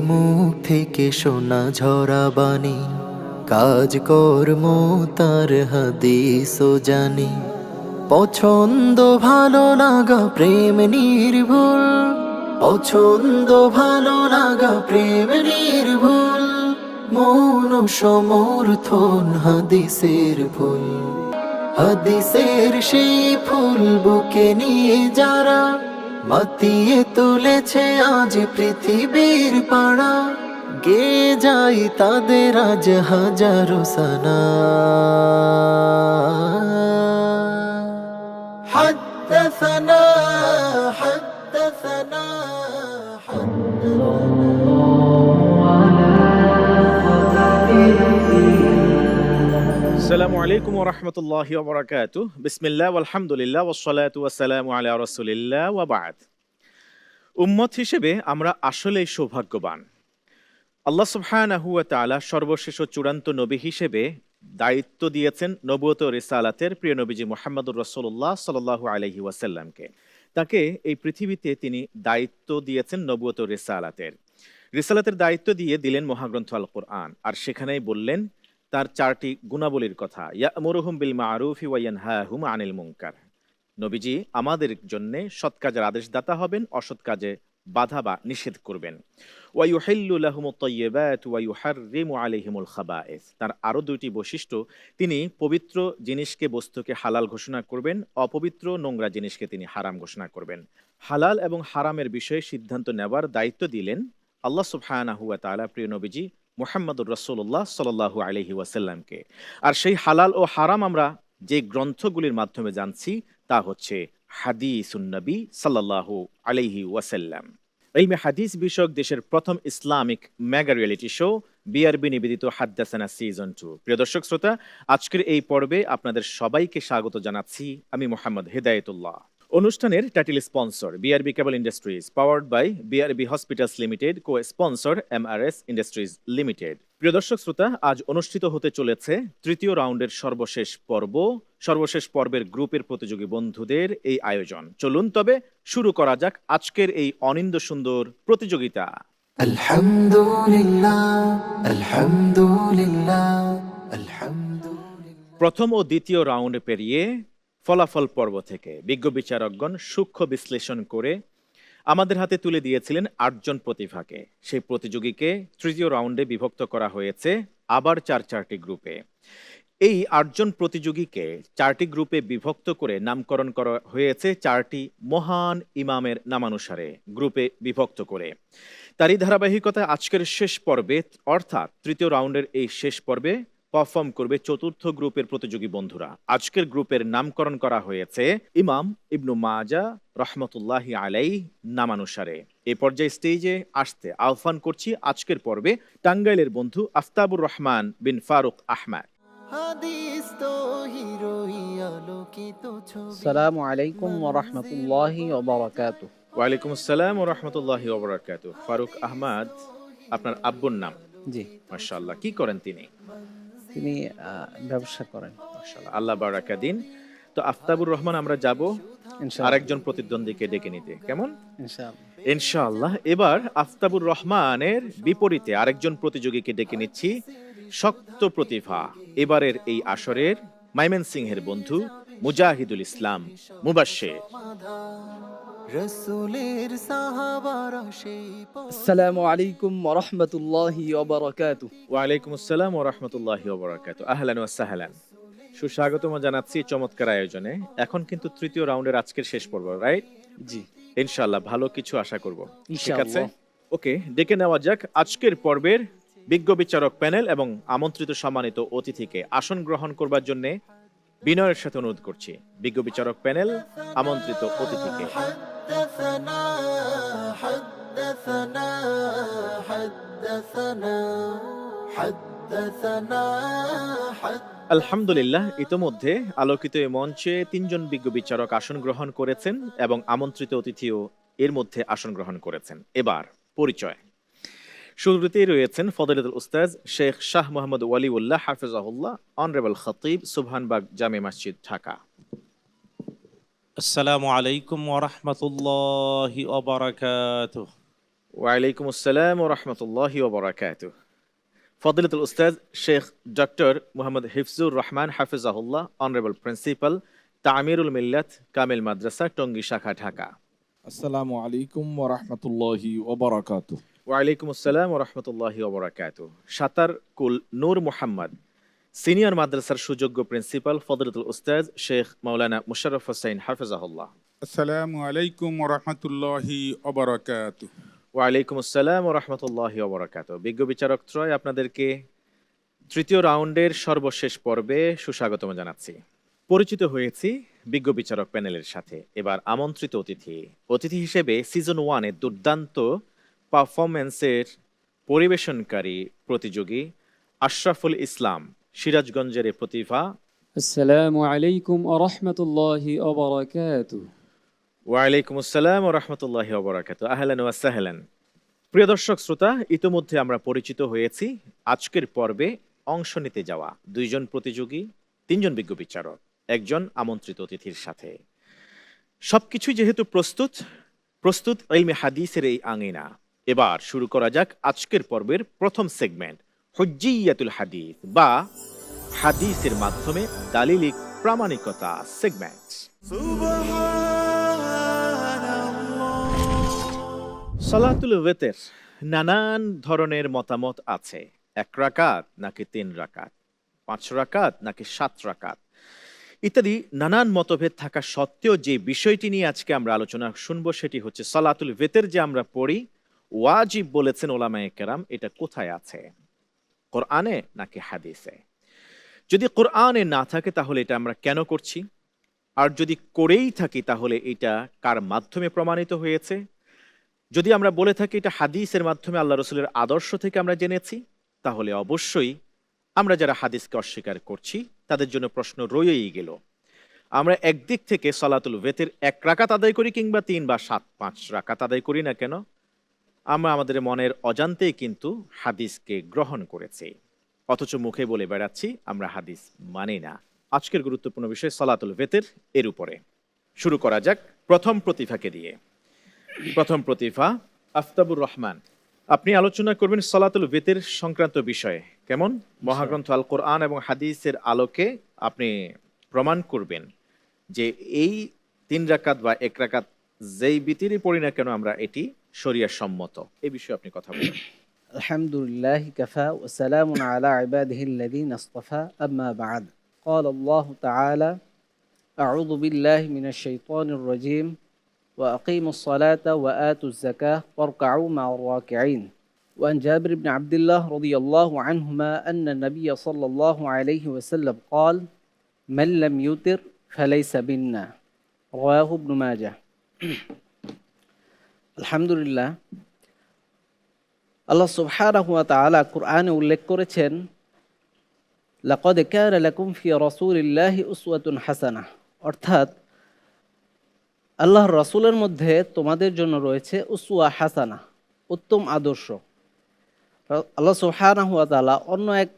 মুখ থেকে শোনা ঝরা বাণী, কাজ কর্ম তার হাদিস ও জানি। পছন্দ ভালো লাগা প্রেম নির্ভুল, পছন্দ ভালো লাগা প্রেম নির্ভুল, মৌন সমর্থন হাদিসের ফুল। হাদিসের সেই ফুল বুকে নিয়ে যারা মাতিয়ে তুলেছে আজ পৃথিবীর পাড়া, গে যাই তাদের আজ হাজারো সানা। حدثنا حدثنا আসসালামু আলাইকুম ওয়া রাহমাতুল্লাহি ওয়া বারাকাতুহু। বিসমিল্লাহ ওয়াল হামদুলিল্লাহ ওয়াস সালাতু ওয়াস সালামু আলা রাসূলিল্লাহ ওয়া বা'দ। উম্মত হিসেবে আমরা আসলেই সৌভাগ্যবান। আল্লাহ সুবহানাহু ওয়া তাআলা সর্বশেষ ও চূড়ান্ত নবী হিসেবে দায়িত্ব দিয়েছেন নবুয়ত ও রিসালাতের প্রিয় নবীজি মুহাম্মদুর রাসূলুল্লাহ সাল্লাল্লাহু আলাইহি ওয়াসাল্লামকে। তাকে এই পৃথিবীতে তিনি দায়িত্ব দিয়েছেন নবুয়ত ও রিসালাতের। রিসালাতের দায়িত্ব দিয়ে দিলেন মহাগ্রন্থ আল কোরআন, আর সেখানেই বললেন তার চারটি গুণাবলীর কথা। ইয়া'মুরুহুম বিল মা'রুফি ওয়া ইয়ানহাহুম আনিল মুনকার। নবীজি আমাদের জন্য সৎ কাজের আদেশদাতা হবেন, অসৎ কাজে বাধা বা নিষেধ করবেন। ওয়া ইউহিল্লু লাহুমুত তাইয়্যিবাত ওয়া ইউহাররিমু আলাইহিমুল খাবায়েস। তার আরো দুইটি বৈশিষ্ট্য, তিনি পবিত্র জিনিসকে বস্তুকে হালাল ঘোষণা করবেন, অপবিত্র নোংরা জিনিসকে তিনি হারাম ঘোষণা করবেন। হালাল এবং হারামের বিষয়ে সিদ্ধান্ত নেওয়ার দায়িত্ব দিলেন আল্লাহ সুবহানাহু ওয়া তাআলা প্রিয় নবীজি মুহাম্মদুর রাসূলুল্লাহ সাল্লাল্লাহু আলাইহি ওয়াসাল্লামকে। আর সেই হালাল ও হারাম আমরা যে গ্রন্থগুলির মাধ্যমে জানছি তা হচ্ছে হাদিসুন নবী সাল্লাল্লাহু আলাইহি ওয়াসাল্লাম। ইলমে হাদিস বিষয়ক দেশের প্রথম Islamic mega reality show BRB নিবেদিত হাদ্দাসানা সিজন 2। প্রিয় দর্শক শ্রোতা, আজকের এই পর্বে আপনাদের সবাইকে স্বাগত জানাচ্ছি আমি মোহাম্মদ হেদায়েতুল্লাহ। অনুষ্ঠানের title sponsor BRB cable industries, powered by BRB hospitals limited, co sponsor MRS industries limited. প্রিয় দর্শক শ্রোতা, আজ অনুষ্ঠিত হতে চলেছে তৃতীয় রাউন্ডের সর্বশেষ পর্ব। সর্বশেষ পর্বের গ্রুপের প্রতিযোগী বন্ধুদের এই আয়োজন। চলুন তবে শুরু করা যাক আজকের এই অনিন্দ সুন্দর প্রতিযোগিতা। আলহামদুলিল্লাহ আলহামদুলিল্লাহ আলহামদুলিল্লাহ। প্রথম ও দ্বিতীয় রাউন্ড পেরিয়ে ফলাফল পর্ব থেকে বিজ্ঞ বিচারকগণ সূক্ষ্ম বিশ্লেষণ করে আমাদের হাতে তুলে দিয়েছিলেন 8 জন প্রতিভাকে। সেই প্রতিযোগীকে তৃতীয় রাউন্ডে বিভক্ত করা হয়েছে আবার চারটি গ্রুপে। এই 8 জন প্রতিযোগীকে 4টি গ্রুপে বিভক্ত করে নামকরণ করা হয়েছে 4টি মহান ইমামের নামানুসারে গ্রুপে বিভক্ত করে। তারই ধারাবাহিকতায় আজকের শেষ পর্বে অর্থাৎ তৃতীয় রাউন্ডের এই শেষ পর্বে পারফর্ম করবে চতুর্থ গ্রুপের প্রতিযোগী বন্ধুরা। আজকের গ্রুপের নামকরণ করা হয়েছে ইমাম ইবনু মাজাহ রাহমাতুল্লাহি আলাইহি নামানুসারে। এই পর্যায়ে স্টেজে আসতে আহ্বান করছি আজকের পর্বে টাঙ্গাইলের বন্ধু আফতাবুর রহমান বিন ফারুক আহমদ। আসসালামু আলাইকুম ওয়া রাহমাতুল্লাহি ওয়া বারাকাতুহু। ওয়ালাইকুম আসসালাম ওয়া রাহমাতুল্লাহি ওয়া বারাকাতুহু। ফারুক আহমদ আপনার আব্বুর নাম? জি, মাশাআল্লাহ। কি করেন তিনি? তিনি ব্যবসা করেন। মাশাআল্লাহ, আল্লাহ বারাকা দিন। তো আফতাবুর রহমান আমরা যাব ইনশাআল্লাহ। আরেকজন প্রতিদ্বন্দ্বীকে ডেকে নিতে, কেমন? ইনশাআল্লাহ। ইনশাআল্লাহ। এবার আফতাবুর রহমানের বিপরীতে আরেকজন প্রতিযোগীকে ডেকে নিচ্ছি, শক্ত প্রতিভা এবারের এই আসরের ময়মনসিংহের বন্ধু মুজাহিদুল ইসলাম মুবাশশির। রাসূলের সাহাবারা সেই আসসালামু আলাইকুম ওয়া রাহমাতুল্লাহি ওয়া বারাকাতুহু। ওয়ালাইকুম আসসালাম ওয়া রাহমাতুল্লাহি ওয়া বারাকাতুহু। আহলান ওয়া সাহলান। সুস্বাগতম জানাচ্ছি চমৎকার আয়োজনে। এখন কিন্তু তৃতীয় রাউন্ডের আজকের শেষ পর্ব, রাইট? জি, ইনশাআল্লাহ ভালো কিছু আশা করব। ঠিক আছে, ইনশাআল্লাহ। ওকে, ডেকে নেওয়া যাক আজকের পর্বের বিজ্ঞ বিচারক প্যানেল এবং আমন্ত্রিত সম্মানিত অতিথিকে। আসন গ্রহণ করবার জন্য বিনয়ের সাথে অনুরোধ করছি বিজ্ঞ বিচারক প্যানেল, আমন্ত্রিত অতিথিকে। حدثنا حدثنا حدثنا حدثنا আলহামদুলিল্লাহ, ইতোমধ্যে আলোকিত এই মঞ্চে 3 জন বিজ্ঞ বিচারক আসন গ্রহণ করেছেন এবং আমন্ত্রিত অতিথিও এর মধ্যে আসন গ্রহণ করেছেন। এবার পরিচয়। শুরুতেই রয়েছেন ফজিলাতুল উস্তাজ শেখ শাহ মোহাম্মদ ওয়ালিউল্লাহ হাফিজাহুল্লাহ, অনারেবল খতিব, সুবহানবাগ জামে মসজিদ, ঢাকা। আসসালামু আলাইকুম ওয়া রাহমাতুল্লাহি ওয়া বারাকাতুহু। ওয়ালাইকুম আসসালাম ওয়া রাহমাতুল্লাহি ওয়া বারাকাতুহু। ফদিলাতুল উস্তাদ শেখ ডক্টর মুহাম্মদ হিফজুর রহমান হাফিজাহুল্লাহ, অনারেবল প্রিন্সিপাল, তামিরুল মিল্লাত কামিল মাদ্রাসা, টঙ্গী শাখা, ঢাকা। আসসালামু আলাইকুম ওয়া রাহমাতুল্লাহি ওয়া বারাকাতুহু। ওয়ালাইকুম আসসালাম ওয়া রাহমাতুল্লাহি ওয়া বারাকাতুহু। সাতার কুল নূর মুহাম্মদ সিনিয়র মাদ্রাসার সুযোগ্য প্রিন্সিপাল ফদিলাতুল উস্তাদ শেখ মাওলানা মুশাররফ হোসেন হাফিজাহুল্লাহ। আসসালামু আলাইকুম ওয়া রাহমাতুল্লাহি ওয়া বারাকাতুহু। ওয়ালাইকুম আসসালাম ওয়া রাহমাতুল্লাহি ওয়া বারাকাতুহু। বিজ্ঞ বিচারক ত্রয় আপনাদেরকে তৃতীয় রাউন্ডের সর্বশেষ পর্বে সুস্বাগতম জানাচ্ছি। পরিচিত হয়েছি বিজ্ঞ বিচারক প্যানেলের সাথে। এবার আমন্ত্রিত অতিথি হিসেবে সিজন 1 এর দুর্দান্ত পারফরম্যান্সের পরিবেশনকারী প্রতিযোগী আশরাফুল ইসলাম, সিরাজগঞ্জের এ প্রতিভা। আসসালামু আলাইকুম ওয়া রাহমাতুল্লাহি ওয়া বারাকাতুহু। ওয়ালাইকুম আসসালাম ওয়া রাহমাতুল্লাহি ওয়া বারাকাতুহু। আহলান ওয়া সাহলান। প্রিয় দর্শক শ্রোতা, ইতিমধ্যে আমরা পরিচিত হয়েছি আজকের পর্বে অংশ নিতে যাওয়া 2 জন প্রতিযোগী, 3 জন বিজ্ঞ বিচারক, 1 জন আমন্ত্রিত অতিথির সাথে। সবকিছুই যেহেতু প্রস্তুত ইলমে হাদিসের এই আঙিনা। এবার শুরু করা যাক আজকের পর্বের প্রথম সেগমেন্ট, হুজ্জিয়াতুল হাদিস বা হাদিসের মাধ্যমে দালিলিক প্রামাণিকতা সেগমেন্ট। সালাতুল ওয়েতের নানান ধরনের মতামত আছে। 1 রাকাত নাকি 3 রাকাত, 5 রাকাত নাকি 7 রাকাত ইত্যাদি নানান মতভেদ থাকা সত্ত্বেও যে বিষয়টি নিয়ে আজকে আমরা আলোচনা শুনবো সেটি হচ্ছে সালাতুল ওয়েতের যে আমরা পড়ি ওয়াজিব বলেছেন ওলামায়ে কেরাম, এটা কোথায় আছে, কোরআনে নাকি হাদিসে? যদি কোরআনে না থাকে তাহলে এটা আমরা কেন করছি, আর যদি করেই থাকি তাহলে এটা কার মাধ্যমে প্রমাণিত হয়েছে? যদি আমরা বলে থাকি এটা হাদিসের মাধ্যমে, আল্লাহ রসুলের আদর্শ থেকে আমরা জেনেছি, তাহলে অবশ্যই আমরা যারা হাদিসকে অস্বীকার করছি তাদের জন্য প্রশ্ন রয়েই গেল। আমরা একদিক থেকে সালাতুল ওয়েতের 1 রাকাত আদায় করি কিংবা 3 বা 7, 5 রাকাত আদায় করি না কেন, আমরা আমাদের মনের অজান্তেই কিন্তু হাদিসকে গ্রহণ করেছি, অথচ মুখে বলে বেড়াচ্ছি আমরা হাদিস মানি না। আজকের গুরুত্বপূর্ণ বিষয় সালাতুল ওয়েতের, এর উপরে শুরু করা যাক প্রথম প্রতিভাকে দিয়ে। প্রথম প্রতিভা আফতাবুর রহমান, আপনি আলোচনা করবেন সালাতুল ওয়েতের সংক্রান্ত বিষয়ে। কেমন মহাগ্রন্থ আল কোরআন এবং হাদিসের আলোকে আপনি প্রমাণ করবেন যে এই 3 রাকাত বা 1 রাকাত যেই বিতিরই পড়ি না কেন আমরা এটি শরিয়া সম্মত। এই বিষয়ে আপনি কথা বলুন। আলহামদুলিল্লাহ কাফা ওয়া সালামুন আলা ইবাদিহিল্লাযীনা ইসতাফা, আম্মা বা'দ। قال الله تعالى أعوذ بالله من الشيطان الرجيم وأقيموا الصلاة وآتوا الزكاة واركعوا مع الراكعين. وعن جابر بن عبد الله رضي الله عنهما أن النبي صلى الله عليه وسلم قال من لم يوتر فليس منا. رواه ابن ماجه. আলহামদুলিল্লাহ, আল্লাহ সুবহানাহু ওয়া তাআলা কুরআনে উল্লেখ করেছেন লাকাদ কানা লাকুম ফি রাসূলিল্লাহি উসওয়াতুন হাসানাহ, অর্থাৎ আল্লাহর রাসূলের মধ্যে তোমাদের জন্য রয়েছে উসওয়া হাসানা, উত্তম আদর্শ। আল্লাহ সুবহানাহু ওয়া তাআলা অন্য এক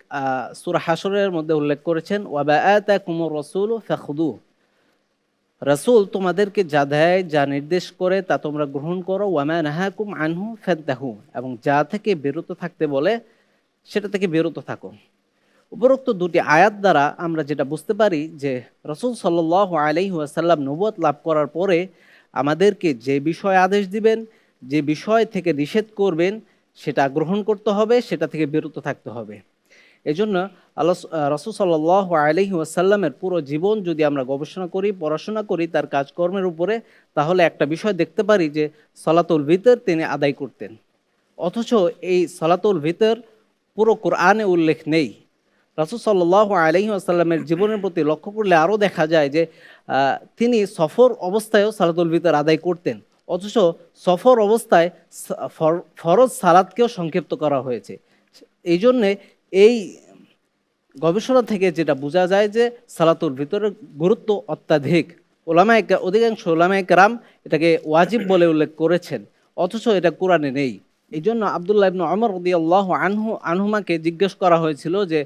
সূরা হাশরের মধ্যে উল্লেখ করেছেন ওয়া মা আতাকুমুর রাসূলু ফাখুযুহু, রাসূল তোমাদেরকে যা দেয়, যা নির্দেশ করে তা তোমরা গ্রহণ করো। ওয়া মা নাহাকুম আনহু ফান্তাহু, এবং যা থেকে বিরত থাকতে বলে সেটা থেকে বিরত থাকো। উপরোক্ত 2টি আয়াত দ্বারা আমরা যেটা বুঝতে পারি যে রাসূল সাল্লাল্লাহু আলাইহি ওয়াসাল্লাম নবুয়ত লাভ করার পরে আমাদেরকে যে বিষয় আদেশ দিবেন, যে বিষয় থেকে নিষেধ করবেন সেটা গ্রহণ করতে হবে, সেটা থেকে বিরত থাকতে হবে। এজন্য রাসূল সাল্লাল্লাহু আলাইহি ওয়াসাল্লামের পুরো জীবন যদি আমরা গবেষণা করি, পড়াশোনা করি তার কাজকর্মের উপরে, তাহলে একটা বিষয় দেখতে পারি যে সালাতুল ভিতর তিনি আদায় করতেন, অথচ এই সালাতুল ভিতর পুরো কোরআনে উল্লেখ নেই। রাসূল সাল্লাল্লাহু আলাইহি ওয়াসাল্লামের জীবনের প্রতি লক্ষ্য করলে আরও দেখা যায় যে তিনি সফর অবস্থায়ও সালাতুল ভিতর আদায় করতেন, অথচ সফর অবস্থায় ফরজ সালাতকেও সংক্ষিপ্ত করা হয়েছে। এই জন্যে এই গবেষণা থেকে যেটা বোঝা যায় যে সালাতুল ভিতরের গুরুত্ব অত্যাধিক। অধিকাংশ ওলামায়ে কেরাম এটাকে ওয়াজিব বলে উল্লেখ করেছেন, অথচ এটা কোরআনে নেই। এই জন্য আব্দুল্লাহ ইবনে ওমর রাদিয়াল্লাহু আনহুমাকে জিজ্ঞেস করা হয়েছিল যে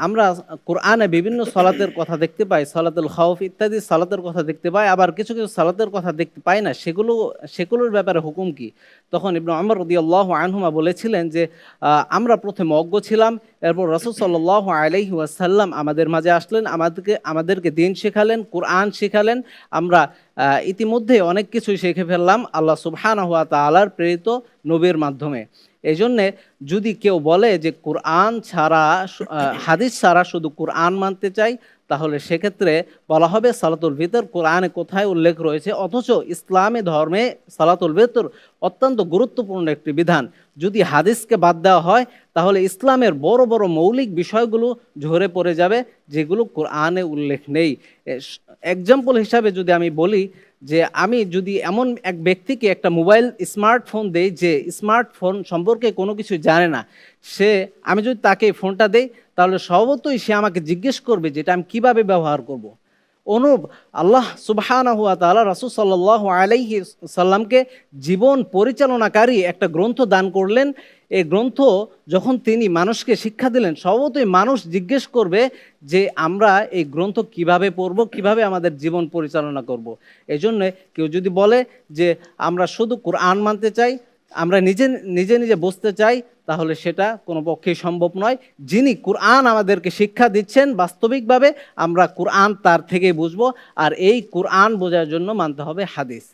আমরা কোরআনে বিভিন্ন সালাতের কথা দেখতে পাই, সালাতুল খাউফ ইত্যাদি সালাতের কথা দেখতে পাই, আবার কিছু কিছু সালাতের কথা দেখতে পাই না। সেগুলোর ব্যাপারে হুকুম কি? তখন ইবনে ওমর রাদিয়াল্লাহু আনহুমা বলেছিলেন যে আমরা প্রথমে অজ্ঞ ছিলাম, এরপর রাসূল সাল্লাল্লাহু আলাইহি ওয়াসাল্লাম আমাদের মাঝে আসলেন, আমাদেরকে দিন শেখালেন, কোরআন শেখালেন। আমরা ইতিমধ্যে অনেক কিছুই শিখে ফেললাম আল্লাহ সুবহানাহু ওয়া তাআলার প্রেরিত নবীর মাধ্যমে। এই জন্যে যদি কেউ বলে যে কোরআন ছাড়া হাদিস ছাড়া শুধু কোরআন মানতে চাই, তাহলে সেক্ষেত্রে বলা হবে সালাতুল ভিতর কোরআনে কোথায় উল্লেখ রয়েছে, অথচ ইসলামী ধর্মে সালাতুল ভিতর অত্যন্ত গুরুত্বপূর্ণ একটি বিধান। যদি হাদিসকে বাদ দেওয়া হয় তাহলে ইসলামের বড় বড় মৌলিক বিষয়গুলো ঝরে পড়ে যাবে, যেগুলো কোরআনে উল্লেখ নেই। এক্সাম্পল হিসাবে যদি আমি বলি যে আমি যদি এমন এক ব্যক্তিকে একটা মোবাইল স্মার্টফোন দেই যে স্মার্টফোন সম্পর্কে কোনো কিছু জানে না, আমি যদি তাকে ফোনটা দেই তাহলে স্বভাবতই সে আমাকে জিজ্ঞেস করবে যে এটা আমি কীভাবে ব্যবহার করব। অনুরূপ আল্লাহ সুবহানাহু ওয়া তাআলা রাসূল সাল্লাল্লাহু আলাইহি সাল্লামকে জীবন পরিচালনাকারী একটা গ্রন্থ দান করলেন। এই গ্রন্থ যখন তিনি মানুষকে শিক্ষা দিলেন, স্বভাবতই মানুষ জিজ্ঞেস করবে যে আমরা এই গ্রন্থ কিভাবে পড়ব, কিভাবে আমাদের জীবন পরিচালনা করব। এই জন্য কেউ যদি বলে যে আমরা শুধু কোরআন মানতে চাই, আমরা নিজে নিজে বুঝতে চাই, তাহলে সেটা কোনো পক্ষেই সম্ভব নয়। যিনি কোরআন আমাদেরকে শিক্ষা দিচ্ছেন বাস্তবিকভাবে, আমরা কোরআন তার থেকেই বুঝবো, আর এই কোরআন বোঝার জন্য মানতে হবে হাদিস।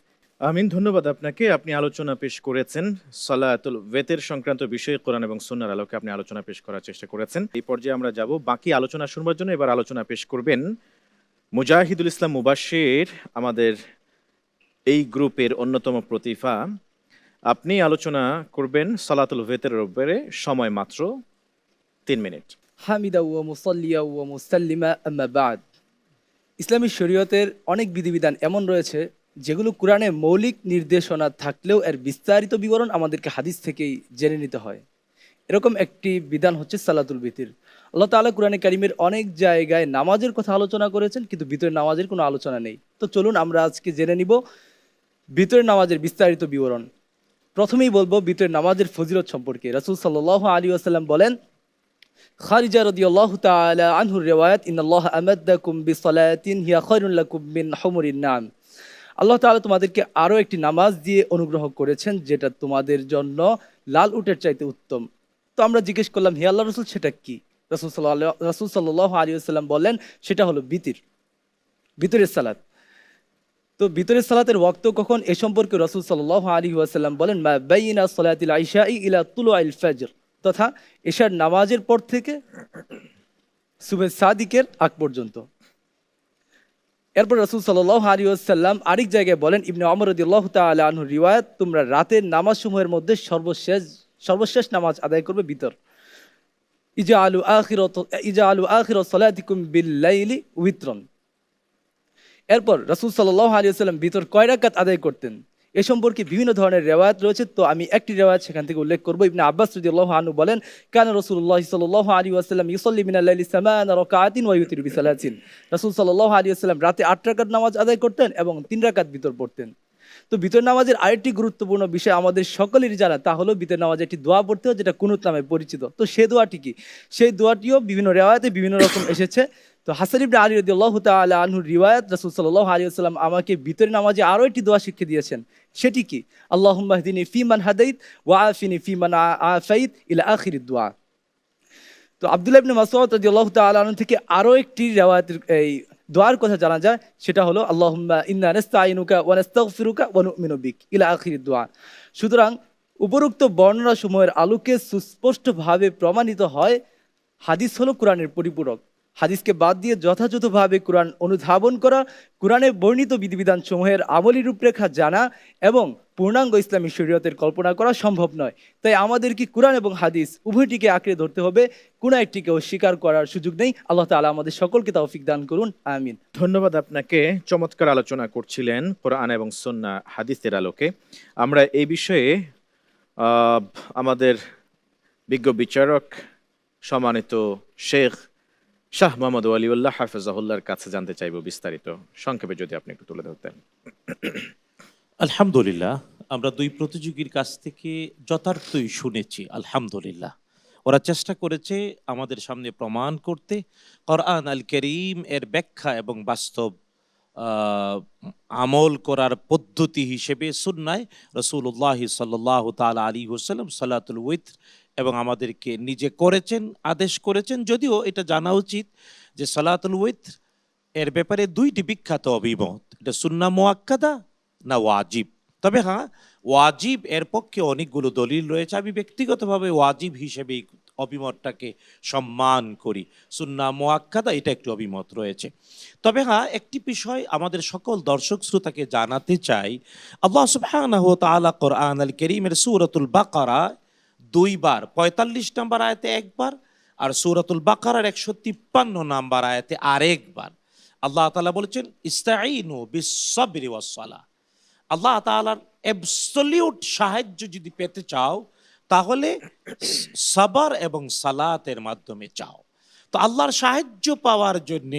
আমিন, ধন্যবাদ আপনাকে। আপনি আলোচনা পেশ করেছেন সালাতুল ভিতর সংক্রান্ত বিষয়ে, কোরআন এবং সুন্নাহর আলোকে আপনি আলোচনা পেশ করার চেষ্টা করেছেন। এই পর্যায়ে আমরা যাব বাকি আলোচনা শুনবার জন্য। এবার আলোচনা পেশ করবেন মুজাহিদুল ইসলাম মুবাশশির, আমাদের এই গ্রুপের অন্যতম প্রতিভা। আপনি আলোচনা করবেন সালাতুল ভিতরের উপরে, সময় মাত্র 3 মিনিট। হামিদা ওয়া মুসাল্লিয়া ওয়া মুসাল্লিমা আম্মা বাদ। ইসলামী শরীয়তের অনেক বিধিবিধান এমন রয়েছে যেগুলো কোরআনে মৌলিক নির্দেশনা থাকলেও এর বিস্তারিত বিবরণ আমাদেরকে হাদিস থেকেই জেনে নিতে হয়। এরকম একটি বিধান হচ্ছে সালাতুল ভিতর। আল্লাহ তাআলা কোরআনে কারিমের অনেক জায়গায় নামাজের কথা আলোচনা করেছেন, কিন্তু ভিতরের নামাজের কোনো আলোচনা নেই। তো চলুন আমরা আজকে জেনে নিব ভিতরের নামাজের বিস্তারিত বিবরণ। প্রথমেই বলবো ভিতরের নামাজের ফজিলত সম্পর্কে। রাসূল সাল্লাল্লাহু আলাইহি ওয়াসাল্লাম বলেন, খারিজা রাদিয়াল্লাহু তাআলা আনহুর রিওয়ায়াত, ইন্নাল্লাহা আমাদাকুম বিসসালাতিন হিয়া খায়রুন লাকুম মিন হুমুরিন নাম। আল্লাহ তাআলা তোমাদেরকে আরো একটি নামাজ দিয়ে অনুগ্রহ করেছেন যেটা তোমাদের জন্য লাল উটের চাইতে উত্তম। তো আমরা জিজ্ঞেস করলাম, হে আল্লাহর রাসূল, সেটা কি? রাসূল সাল্লাল্লাহু আলাইহি ওয়াসাল্লাম বললেন, সেটা হলো ভিতরের সালাত। তো ভিতরের সালাতের ওয়াক্ত কখন, এ সম্পর্কে রাসূল সাল্লাল্লাহু আলাইহি ওয়াসাল্লাম বলেন, মা বাইনা সালাতিল ইশাই ইলা তুলুইল ফজর, তথা এশার নামাজের পর থেকে সুবহে সাদিকের আগ পর্যন্ত। এরপর রাসূল সাল্লাল্লাহু আলাইহি ওয়াসাল্লাম আরেক জায়গায় বলেন, ইবনে ওমর রাদিয়াল্লাহু তাআলা আনহু রিওয়ায়াত, তোমরা রাতের নামাজসমূহের মধ্যে সর্বশেষ নামাজ আদায় করবে ভিতর। ইজআলু আখিরাত সালাতিকুম বিল লাইলি উইত্রন। এরপর রাসূল সাল্লাল্লাহু আলাইহি ওয়াসাল্লাম ভিতর কয় রাকাত আদায় করতেন এ সম্পর্কে বিভিন্ন ধরনের রিওয়ায়াত রয়েছে। তো আমি একটি রিওয়ায়াত সেখান থেকে উল্লেখ করব। ইবনে আব্বাস রাদিয়াল্লাহু আনহু বলেন, কানা রাসূলুল্লাহ সাল্লাল্লাহু আলাইহি ওয়াসাল্লাম ইউসাল্লি মিনাল লাইলি 8 রাকাআতিন ওয়া ইউতিরু বিসালাতিন। রাসূল সাল্লাল্লাহু আলাইহি ওয়াসাল্লাম রাতে 8 রাকাত নামাজ আদায় করতেন এবং 3 রাকাত ভিতর পড়তেন। তো ভিতর নামাজের আরেকটি গুরুত্বপূর্ণ বিষয় আমাদের সকলেরই জানা, তা হলো ভিতর নামাজে একটি দোয়া পড়তে হয় যেটা কুনুত নামে পরিচিত। তো সেই দোয়াটি কি? সেই দোয়াটিও বিভিন্ন রিওয়ায়াতে বিভিন্ন রকম এসেছে। তো হাসান ইবনে আলী রাদিয়াল্লাহু তাআলা আনহুর রিওয়ায়াত, রাসূল সাল্লাল্লাহু আলাইহি ওয়াসাল্লাম আমাকে ভিতরের নামাজে আরো একটি দোয়া শিখিয়ে দিয়েছেন। সেটি কি? আল্লাহুম্মা হদিনি ফিমান হাদাইত ওয়া আফিনি ফিমান আফাইত ইলা আখিরিদ দোয়া। তো আব্দুল্লাহ ইবনে মাসউদ রাদিয়াল্লাহু তাআলা আনহু থেকে আরো একটি রিওয়ায়াতের এই দোয়ার কথা জানা যায়, সেটা হলো আল্লাহুম্মা ইন্না নাস্তাইনুকা ওয়া নাস্তাগফিরুকা ওয়া নু'মিনু বিক ইলা আখিরিদ দোয়া। সুতরাং উপরোক্ত বর্ণনা সমূহের আলোকে সুস্পষ্টভাবে প্রমাণিত হয় হাদিস হলো কোরআনের পরিপূরক। হাদিসকে বাদ দিয়ে যথাযথভাবে কোরআন অনুধাবন করা, কোরআনে বর্ণিত বিধিবিধান সমূহের আমলি রূপরেখা জানা এবং পূর্ণাঙ্গ ইসলামী শরীয়তের কল্পনা করা সম্ভব নয়। তাই আমাদের কি কোরআন এবং হাদিস উভয়টিকে আঁকড়ে ধরতে হবে, কোনো একটিকে অস্বীকার করার সুযোগ নেই। আল্লাহ তাআলা আমাদের সকলকে তৌফিক দান করুন, আমিন। ধন্যবাদ আপনাকে। চমৎকার আলোচনা করছিলেন কোরআন এবং সুন্নাহ হাদিসের আলোকে। আমরা এই বিষয়ে আমাদের বিজ্ঞ বিচারক সম্মানিত শেখ শাহ মোহাম্মদ ওয়ালিউল্লাহ হাফেজাহুল্লাহর কাছে জানতে চাইব বিস্তারিত। সংক্ষেপে যদি আপনি একটু তুলে ধরতেন। আলহামদুলিল্লাহ, আমরা দুই প্রতিযোগীর কাছ থেকে যথার্থই শুনেছি। আলহামদুলিল্লাহ, ওরা চেষ্টা করেছে আমাদের সামনে প্রমাণ করতে কোরআন আল কারীম এর ব্যাখ্যা এবং বাস্তব আমল করার পদ্ধতি হিসেবে সুন্নায় রাসূলুল্লাহ সাল্লাল্লাহু তাআলা আলাইহি ওয়াসাল্লাম সালাতুল উইতর এবং আমাদেরকে নিজে করেছেন, আদেশ করেছেন। যদিও এটা জানা উচিত যে সালাতুল উইতর এর ব্যাপারে দুইটি বিখ্যাত অভিমত, এটা সুন্নাহ মুআক্কাদা না ওয়াজিব। তবে হ্যাঁ, ওয়াজিব এর পক্ষে অনেকগুলো দলিল রয়েছে। আমি ব্যক্তিগতভাবে ওয়াজিব হিসেবে এই অভিমতটাকে সম্মান করি। সুন্নাহ মুআক্কাদা এটা একটি অভিমত রয়েছে। তবে হ্যাঁ, একটি বিষয় আমাদের সকল দর্শক শ্রোতাকে জানাতে চাই, আল্লাহ সুবহানাহু ওয়া তাআলা কোরআন আল কারীমের সূরাতুল বাকারা 2 বার 45 নম্বর আয়াতে একবার আর সূরাতুল বাকারার 153 নম্বর আয়াতে আরেকবার আল্লাহ তাআলা বলেছেন ইস্তাঈনু বিস-সাবরি ওয়াস-সালাহ। আল্লাহ তাআলার অ্যাবসলিউট সাহায্য যদি পেতে চাও তাহলে সাবর এবং সালাতের মাধ্যমে চাও। তো আল্লাহর সাহায্য পাওয়ার জন্য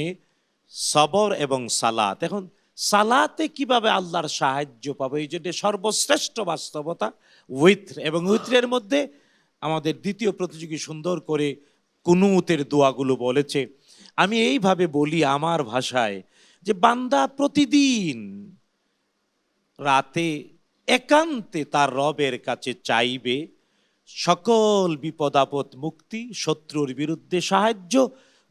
সবর এবং সালাত। এখন সালাতে কিভাবে আল্লাহর সাহায্য পাবে, এই জন্য সর্বশ্রেষ্ঠ বাস্তবতা উইত্র, এবং উইত্রের মধ্যে আমাদের দ্বিতীয় প্রতিযোগী সুন্দর করে কুনুতের দোয়াগুলো বলেছে। আমি এইভাবে বলি আমার ভাষায় যে বান্দা প্রতিদিন রাতে একান্তে তার রবের কাছে চাইবে সকল বিপদ আপদ মুক্তি, শত্রুর বিরুদ্ধে সাহায্য,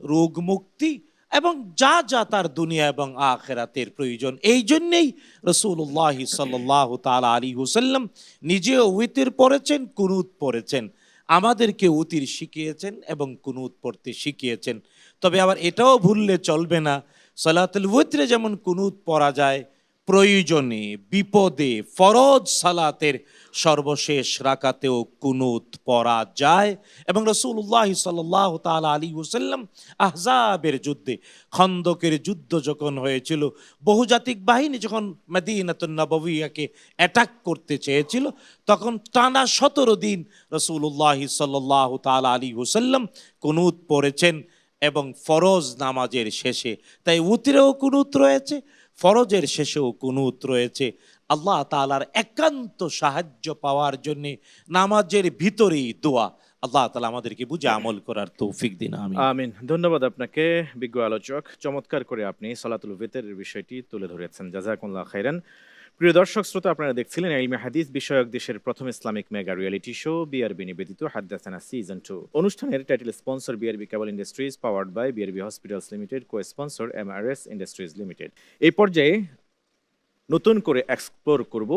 রোগ মুক্তি এবং যা যা তার দুনিয়া এবং আখিরাতের প্রয়োজন। এই জন্যেই রাসূলুল্লাহ সাল্লাল্লাহু তাআলা আলাইহি ওয়াসাল্লাম নিজেও উইতির পড়েছেন, কুনুত পড়েছেন, আমাদেরকে উতির শিখিয়েছেন এবং কুনুত পড়তে শিখিয়েছেন। তবে আবার এটাও ভুললে চলবে না, সালাতুল উইতরে যেমন কুনুত পড়া যায়, প্রয়োজনে বিপদে ফরজ সালাতের সর্বশেষ রাকাতেও কুনুত পড়া যায়। এবং রাসূলুল্লাহ সাল্লাল্লাহু তাআলা আলাইহি ওয়াসাল্লাম আহজাবের যুদ্ধে, খন্দকের যুদ্ধ যখন হয়েছিল, বহুজাতিক বাহিনী যখন মদিনাতুন নববিয়াকে অ্যাটাক করতে চেয়েছিল, তখন টানা 17 দিন রাসূলুল্লাহ সাল্লাল্লাহু তাআলা আলাইহি ওয়াসাল্লাম কুনুত পড়েছেন এবং ফরজ নামাজের শেষে। তাই উতরেও কুনুত রয়েছে, ফরজের শেষেও কুনুত রয়েছে। আল্লাহ তাআলার একান্ত সাহায্য পাওয়ার জন্য নামাজের ভিতরেই দোয়া। আল্লাহ তাআলা আমাদেরকে বুঝে আমল করার তৌফিক দিন, আমিন। আমিন। ধন্যবাদ আপনাকে বিজ্ঞ আলোচক, চমৎকার করে আপনি সালাতুল ভিতরের বিষয়টি তুলে ধরেছেন, জাযাকুমুল্লাহ খাইরান। প্রিয় দর্শক শ্রোতা, আপনারা দেখছিলেন ইলমে হাদিস বিষয়ক দেশের প্রথম Islamic mega reality show BRB নিবেদিত হাদ্দাসানা সিজন 2। অনুষ্ঠানের title sponsor BRB cable industries, powered by BRB hospitals limited, co sponsor MRS industries limited. এই পর্যায়ে নতুন করে এক্সপ্লোর করব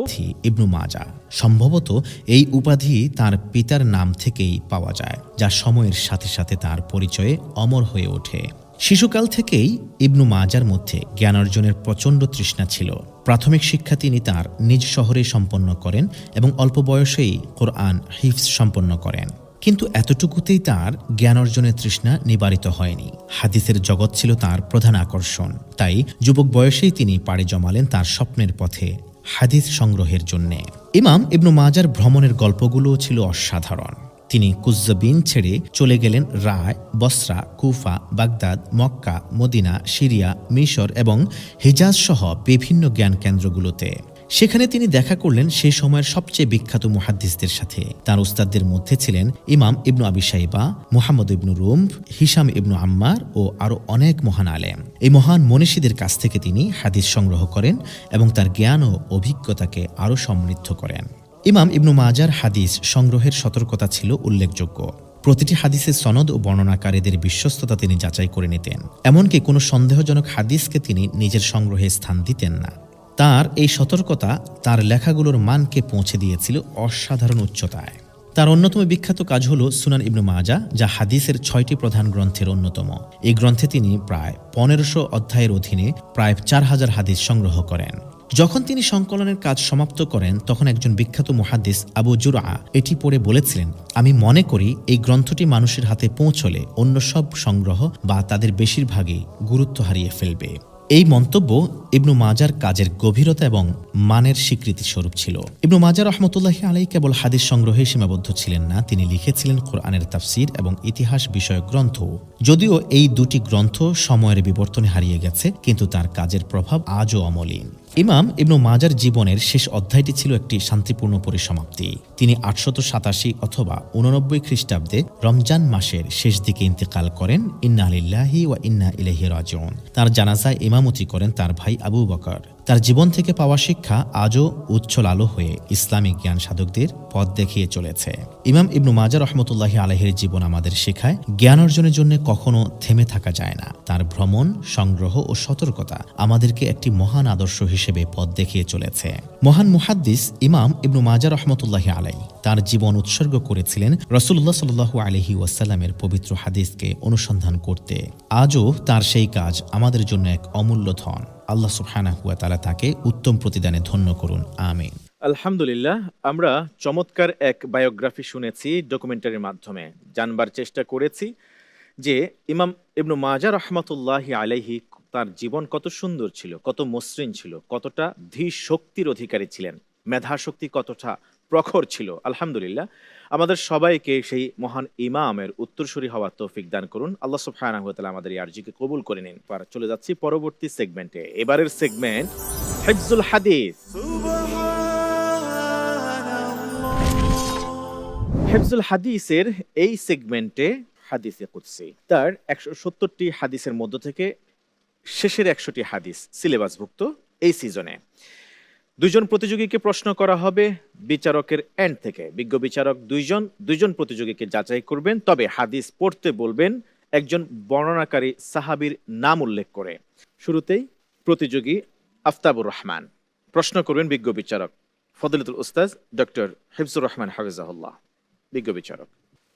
ইবনু মাজা। সম্ভবত এই উপাধি তার পিতার নাম থেকেই পাওয়া যায়, যা সময়ের সাথে সাথে তার পরিচয়ে অমর হয়ে ওঠে। শিশুকাল থেকেই ইবনু মাজার মধ্যে জ্ঞান অর্জনের প্রচণ্ড তৃষ্ণা ছিল। প্রাথমিক শিক্ষা তিনি তার নিজ শহরে সম্পন্ন করেন এবং অল্প বয়সেই কোরআন হিফজ সম্পন্ন করেন। কিন্তু এতটুকুতেই তার জ্ঞান অর্জনের তৃষ্ণা নিবারিত হয়নি। হাদিসের জগৎ ছিল তার প্রধান আকর্ষণ। তাই যুবক বয়সেই তিনি পাড়ি জমালেন তার স্বপ্নের পথে, হাদিস সংগ্রহের জন্যে। ইমাম ইবনু মাজার ভ্রমণের গল্পগুলোও ছিল অসাধারণ। তিনি কুজ্জবিন ছেড়ে চলে গেলেন রায়, বসরা, কুফা, বাগদাদ, মক্কা, মদিনা, সিরিয়া, মিশর এবং হিজাজ সহ বিভিন্ন জ্ঞান কেন্দ্রগুলোতে। সেখানে তিনি দেখা করলেন সেই সময়ের সবচেয়ে বিখ্যাত মুহাদ্দিসদের সাথে। তার উস্তাদদের মধ্যে ছিলেন ইমাম ইবনু আবি শাইবা, মুহাম্মদ ইবনু রুমভ, হিশাম ইবনু আম্মার ও আরও অনেক মহান আলেম। এই মহান মনীষীদের কাছ থেকে তিনি হাদিস সংগ্রহ করেন এবং তার জ্ঞান ও অভিজ্ঞতাকে আরও সমৃদ্ধ করেন। ইমাম ইবনু মাজার হাদিস সংগ্রহের সতর্কতা ছিল উল্লেখযোগ্য। প্রতিটি হাদিসের সনদ ও বর্ণনাকারীদের বিশ্বস্ততা তিনি যাচাই করে নিতেন। এমনকি কোনো সন্দেহজনক হাদিসকে তিনি নিজের সংগ্রহে স্থান দিতেন না। তার এই সতর্কতা তার লেখাগুলোর মানকে পৌঁছে দিয়েছিল অসাধারণ উচ্চতায়। তার অন্যতম বিখ্যাত কাজ হল সুনান ইবনু মাজা, যা হাদিসের 6টি প্রধান গ্রন্থের অন্যতম। এই গ্রন্থে তিনি প্রায় 1500 অধ্যায়ের অধীনে প্রায় 4000 হাদিস সংগ্রহ করেন। যখন তিনি সংকলনের কাজ সমাপ্ত করেন, তখন একজন বিখ্যাত মুহাদ্দিস আবু জুরআ এটি পড়ে বলেছিলেন, আমি মনে করি এই গ্রন্থটি মানুষের হাতে পৌঁছলে অন্য সব সংগ্রহ বা তাদের বেশিরভাগই গুরুত্ব হারিয়ে ফেলবে। এই মন্তব্য ইবনু মাজার কাজের গভীরতা এবং মানের স্বীকৃতি স্বরূপ ছিল। ইবনু মাজা রাহমাতুল্লাহি আলাইহি কেবল হাদিস সংগ্রহে সীমাবদ্ধ ছিলেন না, তিনি লিখেছিলেন কোরআনের তাফসীর এবং ইতিহাস বিষয়ক গ্রন্থ। যদিও এই দুটি গ্রন্থ সময়ের বিবর্তনে হারিয়ে গেছে, কিন্তু তার কাজের প্রভাব আজও অমলিন। ইমাম ইবনু মাজার জীবনের শেষ অধ্যায়টি ছিল একটি শান্তিপূর্ণ পরিসমাপ্তি। তিনি 887 অথবা 89 খ্রিস্টাব্দে রমজান মাসের শেষ দিকে ইন্তেকাল করেন। ইন্না লিল্লাহি ওয়া ইন্না ইলাইহি রাজিউন। তার জানাজায় ইমামতি করেন তার ভাই আবু বকর। তার জীবন থেকে পাওয়া শিক্ষা আজও উচ্ছল আলো হয়ে ইসলামিক জ্ঞান সাধকদের পথ দেখিয়ে চলেছে। ইমাম ইবনু মাজাহ রহমতুল্লাহি আলাইহির জীবন আমাদের শেখায় জ্ঞান অর্জনের জন্য কখনো থেমে থাকা যায় না। তার ভ্রমণ, সংগ্রহ ও সতর্কতা আমাদেরকে একটি মহান আদর্শ হিসেবে পথ দেখিয়ে চলেছে। মহান মুহাদ্দিস ইমাম ইবনু মাজাহ রহমতুল্লাহি আলাইহি তার জীবন উৎসর্গ করেছিলেন রাসূলুল্লাহ সাল্লাল্লাহু আলাইহি ওয়াসাল্লামের পবিত্র হাদিসকে অনুসন্ধান করতে। আজও তার সেই কাজ আমাদের জন্য এক অমূল্য ধন। আল্লাহ সুবহানাহু ওয়া তাআলা তাকে উত্তম প্রতিদানে ধন্য করুন, আমিন। আলহামদুলিল্লাহ, আমরা চমৎকার এক বায়োগ্রাফি শুনেছি ডকুমেন্টারির মাধ্যমে। জানবার চেষ্টা করেছি যে ইমাম ইবনু মাজাহ রহমতুল্লাহি আলাইহি তার জীবন কত সুন্দর ছিল, কত মসৃণ ছিল, কতটা ধী শক্তির অধিকারী ছিলেন, মেধা শক্তি কতটা প্রখর ছিল। আলহামদুলিল্লাহ, আমাদের সবাইকে সেই মহান ইমামের উত্তরসূরি হওয়ার তৌফিক দান করুন। আল্লাহ সুবহানাহু ওয়া তাআলা আমাদের এই আরজিকে কবুল করে নিন। চলে যাচ্ছি পরবর্তী সেগমেন্টে। এবারের সেগমেন্ট হিফজুল হাদিস। হিফজুল হাদিসের এই সেগমেন্টে হাদিসে কুদসি, তার 170টি হাদিসের মধ্য থেকে শেষের 100টি হাদিস সিলেবাসভুক্ত এই সিজনে। দুইজন প্রতিযোগীকে প্রশ্ন করা হবে বিচারকের এন্ড থেকে। বিজ্ঞ বিচারক দুইজন প্রতিযোগীকে যাচাই করবেন, তবে হাদিস পড়তে বলবেন একজন বর্ণনাকারী সাহাবীর নাম উল্লেখ করে। শুরুতেই প্রতিযোগী আফতাবুর রহমান প্রশ্ন করবেন বিজ্ঞ বিচারক ফদিলাতুল উস্তাদ ডক্টর হিফজুর রহমান হাফিজাহুল্লাহ। বিজ্ঞ বিচারক।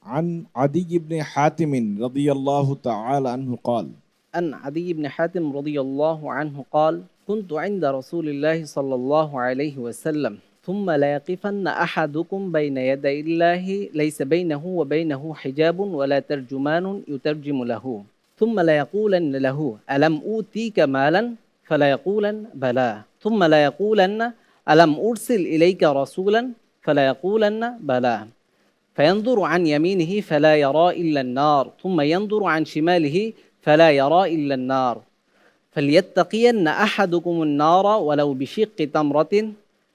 عن عدي بن حاتم رضي الله تعالى عنه قال عن عدي بن حاتم رضي الله عنه قال كنت عند رسول الله صلى الله عليه وسلم ثم لا يقفن أحدكم بين يدي الله ليس بينه وبينه حجاب ولا ترجمان يترجم له ثم لا يقولن له ألم أوتيك مالا فلا يقولن بلى ثم لا يقولن ألم أرسل إليك رسولا فلا يقولن بلى فينظر عن يمينه فلا يرى إلا النار ثم ينظر عن شماله فلا يرى إلا النار فليتقين أحدكم النار ولو بشق تمرة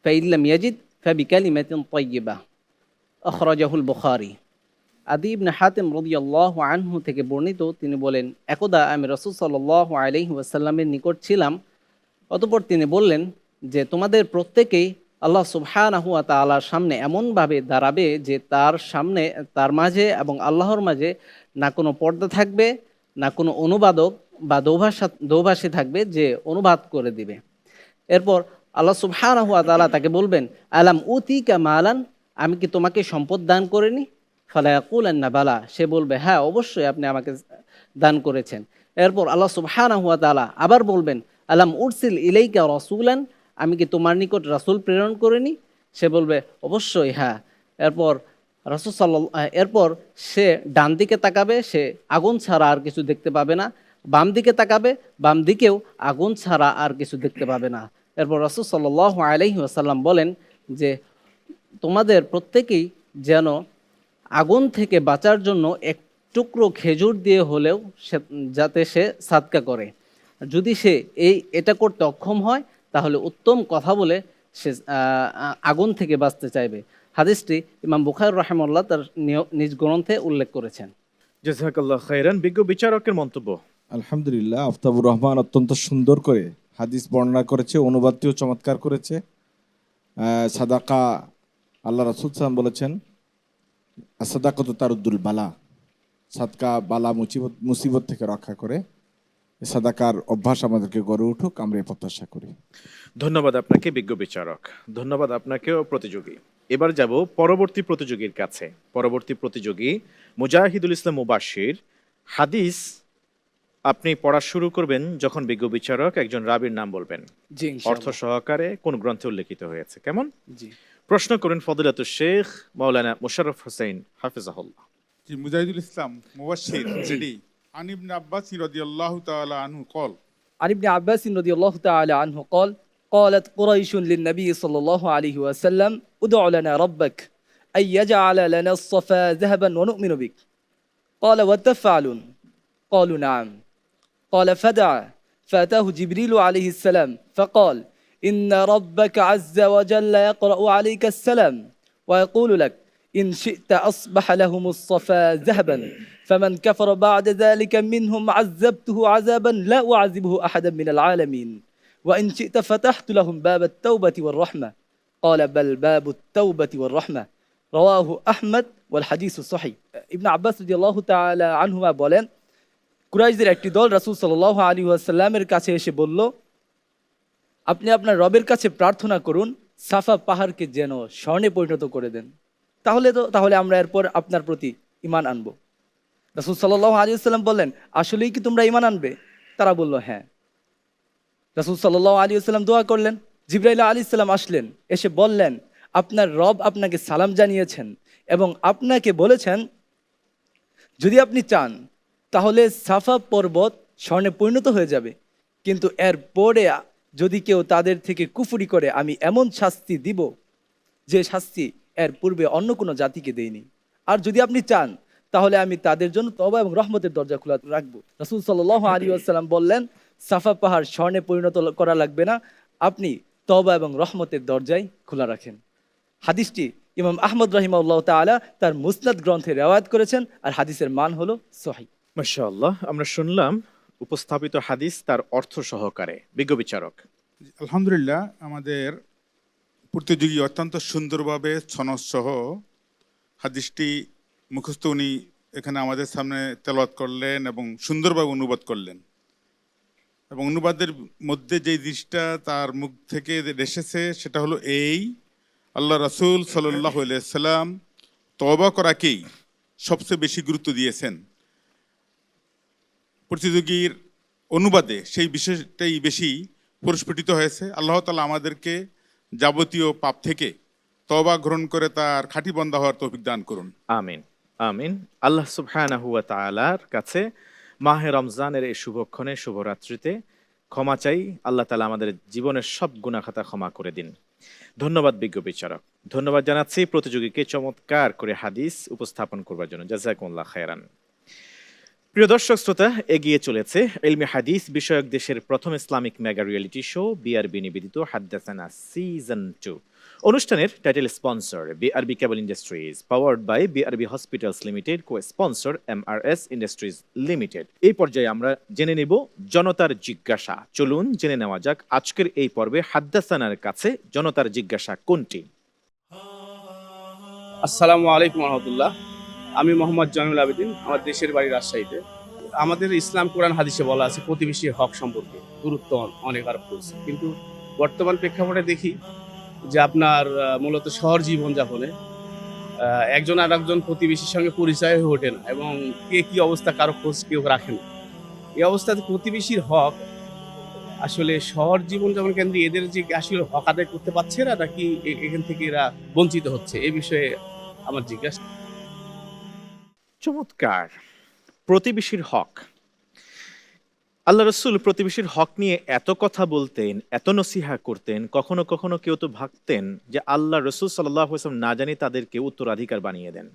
فإن لم يجد فبكلمة طيبة أخرجه البخاري। আদি ইবনে হাতিম রাদিয়াল্লাহু আনহু থেকে বর্ণিত, তিনি বলেন, একদা আমি রাসূল সাল্লাল্লাহু আলাইহি ওয়াসাল্লামের নিকট ছিলাম। অতঃপর তিনি বললেন যে তোমাদের প্রত্যেকেই আল্লাহ সুবহানাহু ওয়া তাআলার সামনে এমনভাবে দাঁড়াবে যে তার সামনে, তার মাঝে এবং আল্লাহর মাঝে না কোনো পর্দা থাকবে, না কোনো অনুবাদক বা দোভাষী থাকবে যে অনুবাদ করে দিবে। এরপর আল্লাহ সুবহানাহু ওয়া তাআলা তাকে বলবেন, আলাম উতিকা মালান, আমি কি তোমাকে সম্পদ দান করিনি? ফালা ইয়াকুলান্না বালা, সে বলবে হ্যাঁ অবশ্যই আপনি আমাকে দান করেছেন। এরপর আল্লাহ সুবহানাহু ওয়া তাআলা আবার বলবেন, আলাম উরসিল ইলাইকা রাসূলান, আমি কি তোমার নিকট রাসূল প্রেরণ করিনি? সে বলবে অবশ্যই হ্যাঁ। এরপর সে ডান দিকে তাকাবে, সে আগুন ছাড়া আর কিছু দেখতে পাবে না। বাম দিকে তাকাবে, বাম দিকেও আগুন ছাড়া আর কিছু দেখতে পাবে না। এরপর রাসূল সাল্লাল্লাহু আলাইহি ওয়াসাল্লাম বলেন যে তোমাদের প্রত্যেকেই যেন আগুন থেকে বাঁচার জন্য এক টুকরো খেজুর দিয়ে হলেও যাতে সে সাদকা করে। যদি সে এটা করতে অক্ষম হয় তাহলে উত্তম কথা বলে সে আগুন থেকে বাঁচতে চাইবে। হাদিসটি ইমাম বুখারী রাহিমাহুল্লাহ তার নিজ গ্রন্থে উল্লেখ করেছেন। জাযাকাল্লাহ খাইরান। বিজ্ঞ বিচারকের মন্তব্য। আলহামদুলিল্লাহ, আফতাবুর রহমান অত্যন্ত সুন্দর করে হাদিস বর্ণনা করেছে, অনুবাদটিও চমৎকার করেছে। সাদাকা, আল্লাহ রাসূল সাল্লাল্লাহু আলাইহি ওয়াসাল্লাম বলেছেন সাদাকাতু তারুদ্দুল বালা, সাদকা বালা মুসিবত থেকে রক্ষা করে। সাদাকার অভ্যাস আমাদেরকে গড়ে উঠুক, আমরা এই প্রত্যাশা করি। ধন্যবাদ আপনাকে বিজ্ঞ বিচারক, ধন্যবাদ আপনাকেও প্রতিযোগী। এবার যাব পরবর্তী প্রতিযোগীর কাছে। পরবর্তী প্রতিযোগী মুজাহিদুল ইসলাম মুবাশশির। হাদিস আপনি পড়া শুরু করবেন যখন বিজ্ঞ বিচারক একজন রাবীর নাম বলবেন, জি অর্থ সহকারে কোন গ্রন্থে উল্লেখিত হয়েছে। কেমন? জি। প্রশ্ন করেন ফদিলাতুল শেখ মাওলানা মুশাররফ হোসেন হাফিজাহুল্লাহ। জি, মুজাহিদুল ইসলাম মুবাশশির রেডি। عن ابن عباس رضي الله تعالى عنه قال عن ابن عباس رضي الله تعالى عنه قال قالت قريش للنبي صلى الله عليه وسلم ادع لنا ربك أن يجعل لنا الصفا ذهبا ونؤمن بك قال وتفعلون قالوا نعم قال فدعا فأتاه جبريل عليه السلام فقال ইন্না রাব্বাকা আযযা ওয়া জাল্লা ইয়াকরাউ আলাইকা আসসালাম ওয়া ইয়াকুলু লাক ইন শি'তা আসবাহা লাহুমুস সাফা যাহাবান ফামান কাফারা বা'দা যালিকা মিনহুম আযাবতুহু আযাবান লা উআযিবুহু আহাদান মিনাল আলামিন ওয়া ইন শি'তা ফাতাহতু লাহুম বাবাত তাওবাতি ওয়ার রাহমা ক্বালা বাল বাবুত তাওবাতি ওয়ার রাহমা রাওয়াহু আহমদ ওয়াল হাদিসু সহিহ। ইবনে আব্বাস রাদিয়াল্লাহু তাআলা আনহুমা বলেন, কুরাইশদের একটি দল রাসূল সাল্লাল্লাহু আলাইহি ওয়াসাল্লামের কাছে এসে বলল, আপনি আপনার রবের কাছে প্রার্থনা করুন সাফা পাহাড়কে যেন স্বর্ণে পরিণত করে দেন, তাহলে আমরা এরপর আপনার প্রতি ঈমান আনব। রাসূল সাল্লাল্লাহু আলাইহি ওয়াসাল্লাম বললেন, আসলেই কি তোমরা ঈমান আনবে? তারা বলল, হ্যাঁ। রাসূল সাল্লাল্লাহু আলাইহি ওয়াসাল্লাম দোয়া করলেন। জিবরাইল আলাইহিস সালাম আসলেন, এসে বললেন, আপনার রব আপনাকে সালাম জানিয়েছেন এবং আপনাকে বলেছেন যদি আপনি চান তাহলে সাফা পর্বত স্বর্ণে পরিণত হয়ে যাবে, কিন্তু এর পরে যদি কেউ তাদের থেকে কুফরি করে আমি এমন শাস্তি দিব যে শাস্তি এর পূর্বে অন্য কোনো জাতিকে দেয়নি। আর যদি আপনি চান তাহলে আমি তাদের জন্য তওবা এবং রহমতের দরজা খোলা রাখবো। রাসূল সাল্লাল্লাহু আলাইহি ওয়াসাল্লাম বললেন, সাফা পাহাড় স্বর্ণে পরিণত করা লাগবে না, আপনি তওবা এবং রহমতের দরজাই খোলা রাখেন। হাদিসটি ইমাম আহমদ রাহিমাহুল্লাহ তাআলা তার মুসনাদ গ্রন্থে রিওয়ায়াত করেছেন, আর হাদিসের মান হলো সহিহ। মাশাআল্লাহ, আমরা শুনলাম উপস্থাপিত হাদিস তার অর্থ সহকারে। বিজ্ঞ বিচারক। আলহামদুলিল্লাহ, আমাদের প্রতিযোগী অত্যন্ত সুন্দরভাবে সনদসহ হাদিসটি মুখস্থ উনি এখানে আমাদের সামনে তেলাওয়াত করলেন এবং সুন্দরভাবে অনুবাদ করলেন। এবং অনুবাদের মধ্যে যে জিনিসটা তার মুখ থেকে এসেছে সেটা হলো এই, আল্লাহ রাসূল সাল্লাল্লাহু আলাইহি সাল্লাম তওবা করাকেই সবচেয়ে বেশি গুরুত্ব দিয়েছেন। প্রতিযোগীর অনুবাদে সেই বিষয়টাই বেশি পরিস্ফুটিত হয়েছে। আল্লাহ তাআলা আমাদেরকে যাবতীয় পাপ থেকে তওবা গ্রহণ করে তার খাঁটি বান্দা হওয়ার তৌফিক দান করুন। আমিন আমিন। আল্লাহ সুবহানাহু ওয়া তাআলার কাছে মাহে রমজানের এই শুভক্ষণে, শুভরাত্রিতে ক্ষমা চাই। আল্লাহ তাআলা আমাদের জীবনের সব গুনাহ খাতা ক্ষমা করে দিন। ধন্যবাদ বিজ্ঞ বিচারক। ধন্যবাদ জানাচ্ছি প্রতিযোগীকে চমৎকার করে হাদিস উপস্থাপন করবার জন্য। জাযাকুমুল্লাহ খায়রান। প্রিয় দর্শক শ্রোতা, এগিয়ে চলেছে ইলমে হাদিস বিষয়ক দেশের প্রথম Islamic mega reality show BRB নিবেদিত হাদ্দাসানা সিজন 2। অনুষ্ঠানের title sponsor BRB cable industries, powered by BRB hospitals limited, co sponsor MRS industries limited. এই পর্যায়ে আমরা জেনে নেব জনতার জিজ্ঞাসা। চলুন জেনে নেওয়া যাক আজকের এই পর্বে হাদ্দাসানার কাছে জনতার জিজ্ঞাসা কোনটি। আসসালামু আলাইকুম রহমতুল্লাহ। আমি মোহাম্মদ জয়নুল আবেদিন, আমার দেশের বাড়ি রাজশাহীতে। আমাদের ইসলাম কোরআন হাদিসে বলা আছে প্রতিবেশীর হক সম্পর্কে গুরুত্ব অনেক আরোপ করেছে, কিন্তু বর্তমান প্রেক্ষাপটে দেখি যে আপনার মূলত শহর জীবনযাপনে একজন আর একজন প্রতিবেশীর সঙ্গে পরিচয় হয়ে ওঠে না এবং কে কি অবস্থা কারো খোঁজ কেউ রাখে না। এই অবস্থাতে প্রতিবেশীর হক আসলে শহর জীবনযাপন কেন্দ্রে এদের যে আসলে হক আদায় করতে পারছে না, নাকি এখান থেকে এরা বঞ্চিত হচ্ছে, এই বিষয়ে আমার জিজ্ঞাসা। চমৎকার। প্রতিবেশীর হক। আল্লাহ রসুল প্রতিবেশীর হক নিয়ে এত কথা বলতেন, এত নসিহা করতেন, কখনো কখনো কেউ তো ভাবতেন যে আল্লাহ রসুল সাল্লাল্লাহু আলাইহি ওয়াসাল্লাম না জানি তাদেরকে উত্তরাধিকার বানিয়ে দেন।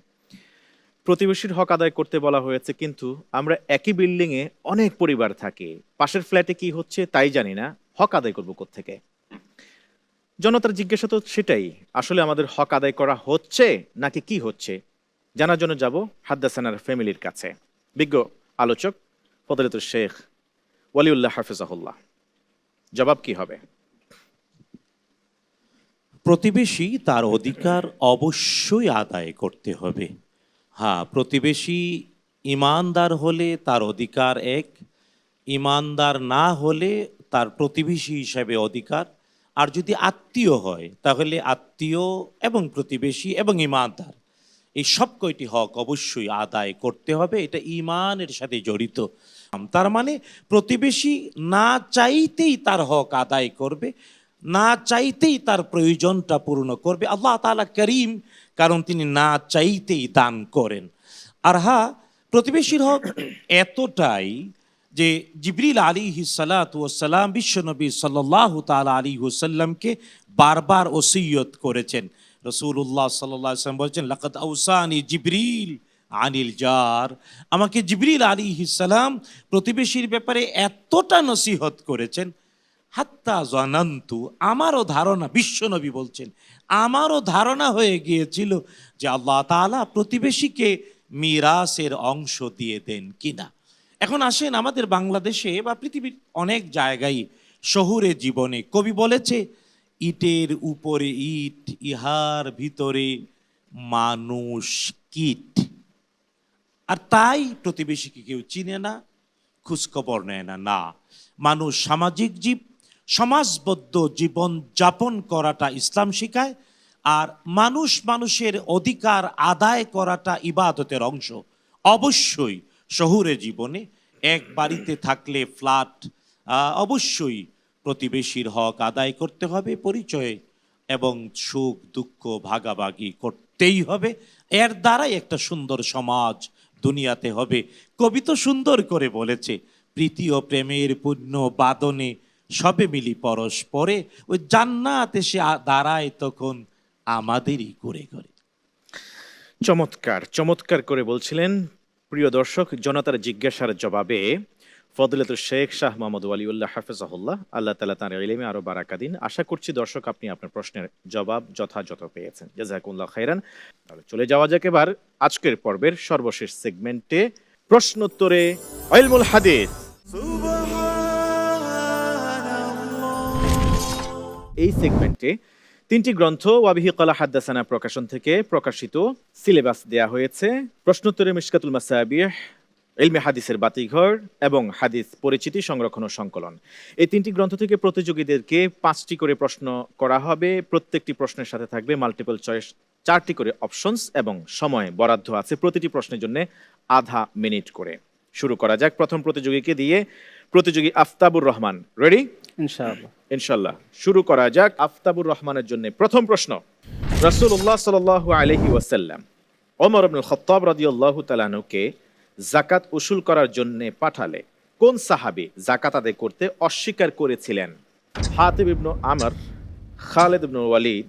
প্রতিবেশীর হক আদায় করতে বলা হয়েছে, কিন্তু আমরা একই বিল্ডিং এ অনেক পরিবার থাকি, পাশের ফ্ল্যাটে কি হচ্ছে তাই জানি না, হক আদায় করবো কোত্থেকে? জনতার জিজ্ঞাসা তো সেটাই, আসলে আমাদের হক আদায় করা হচ্ছে নাকি কি হচ্ছে? জানার জন্য যাব হাদ্দাসানার ফ্যামিলির কাছে। বিজ্ঞ আলোচক ফজলাতুল শেখ ওয়ালিউল্লাহ হাফিজাহুল্লাহ, জবাব কি হবে? প্রতিবেশী তার অধিকার অবশ্যই আদায় করতে হবে। হ্যাঁ, প্রতিবেশী ইমানদার হলে তার অধিকার এক, ইমানদার না হলে তার প্রতিবেশী হিসাবে অধিকার। আর যদি আত্মীয় হয় তাহলে আত্মীয় এবং প্রতিবেশী এবং ইমানদার এই সব কয়টি হক অবশ্যই আদায় করতে হবে। এটা ঈমানের সাথে জড়িত। তার মানে প্রতিবেশী না চাইতেই তার হক আদায় করবে, না চাইতেই তার প্রয়োজনটা পূর্ণ করবে। আল্লাহ তাআলা করিম, কারণ তিনি না চাইতেই দান করেন। আর হ্যাঁ, প্রতিবেশীর হক এতটাই যে জিবরিল আলাইহিস সালাতু ওয়াস সালাম বিশ্বনবী সাল্লাল্লাহু তাআলা আলাইহি ওয়াসাল্লামকে বারবার ওসিয়ত করেছেন। রাসূলুল্লাহ সাল্লাল্লাহু আলাইহি ওয়াসাল্লাম বলেছেন, লাকাদ আউসানি জিবরিল আনিল জার। আমাকে জিবরিল আলাইহিস সালাম প্রতিবেশীর ব্যাপারে এতটা নসিহত করেছেন। হাত্তা জানান্তু, আমারও ধারণা, বিশ্বনবী বলছেন, আমারও ধারণা হয়ে গিয়েছিল যে আল্লাহ তাআলা প্রতিবেশীকে মিরাসের অংশ দিয়ে দেন কিনা। এখন আসেন আমাদের বাংলাদেশে বা পৃথিবীর অনেক জায়গায় শহুরে জীবনে কবি বলেছে, ইটের উপরে ইট, ইহার ভিতরে মানুষ কীট। আর তাই প্রতিবেশীকে কেউ চিনে না, খোঁজখবর নেয় না। না, মানুষ সামাজিক জীব, সমাজবদ্ধ জীবন যাপন করাটা ইসলাম শিখায়, আর মানুষ মানুষের অধিকার আদায় করাটা ইবাদতের অংশ। অবশ্যই শহুরে জীবনে এক বাড়িতে থাকলে ফ্ল্যাট, অবশ্যই প্রতিবেশীর হক আদায় করতে হবে, পরিচয় এবং সুখ দুঃখ ভাগাভাগি করতেই হবে। এর দ্বারাই একটা সুন্দর সমাজ দুনিয়াতে হবে। কবি তো সুন্দর করে বলেছে, প্রীতি ও প্রেমের পুণ্য বাদনে সবে মিলি পরস্পরে, ওই জান্নাত এসে দাঁড়ায় তখন আমাদেরই করে করে। চমৎকার চমৎকার করে বলছিলেন প্রিয় দর্শক। জনতার জিজ্ঞাসার জবাবে ফদিলাতুল শেখ শাহ মোহাম্মদ ওয়ালিউল্লাহ হাফেজাহুল্লাহ, আল্লাহ তাআলা তার ইলমে আরো বারাকা দিন। আশা করছি দর্শক আপনি আপনার প্রশ্নের জবাব যথাযথ পেয়েছেন। জাযাকুমুল্লাহ খাইরান। তাহলে চলে যাওয়া যাক এবার আজকের পর্বের সর্বশেষ সেগমেন্টে, প্রশ্নোত্তরে ইলমুল হাদিস। এই সেগমেন্টে তিনটি গ্রন্থ ওয়াবিহি ক্বালা হাদ্দাসানা প্রকাশন থেকে প্রকাশিত সিলেবাস দেয়া হয়েছে। প্রশ্নোত্তরে মিশকাতুল মাসাবিহ, ইলমে হাদিসের বাতিঘর এবং হাদিস পরিচিতি সংরক্ষণ ও সংকলন। এই তিনটি গ্রন্থ থেকে প্রতিযোগীদেরকে 5টি করে প্রশ্ন করা হবে। প্রত্যেকটি প্রশ্নের সাথে থাকবে মাল্টিপল চয়েস 4টি করে অপশনস এবং সময় বরাদ্দ আছে প্রতিটি প্রশ্নের জন্য আধা মিনিট করে। শুরু করা যাক প্রথম প্রতিযোগীকে দিয়ে। প্রতিযোগী আফতাবুর রহমান, রেডি? ইনশাআল্লাহ। ইনশাআল্লাহ শুরু করা যাক। আফতাবুর রহমানের জন্য প্রথম প্রশ্ন। রাসূলুল্লাহ সাল্লাল্লাহু আলাইহি ওয়াসাল্লাম ওমর ইবনুল খাত্তাব রাদিয়াল্লাহু তাআলা আনহুকে যাকাত উসুল করার জন্য পাঠালে কোন সাহাবী যাকাত আদায় করতে অস্বীকার করেছিলেন? হাতিব ইবনু আমর, খালিদ ইবনু ওয়ালিদ,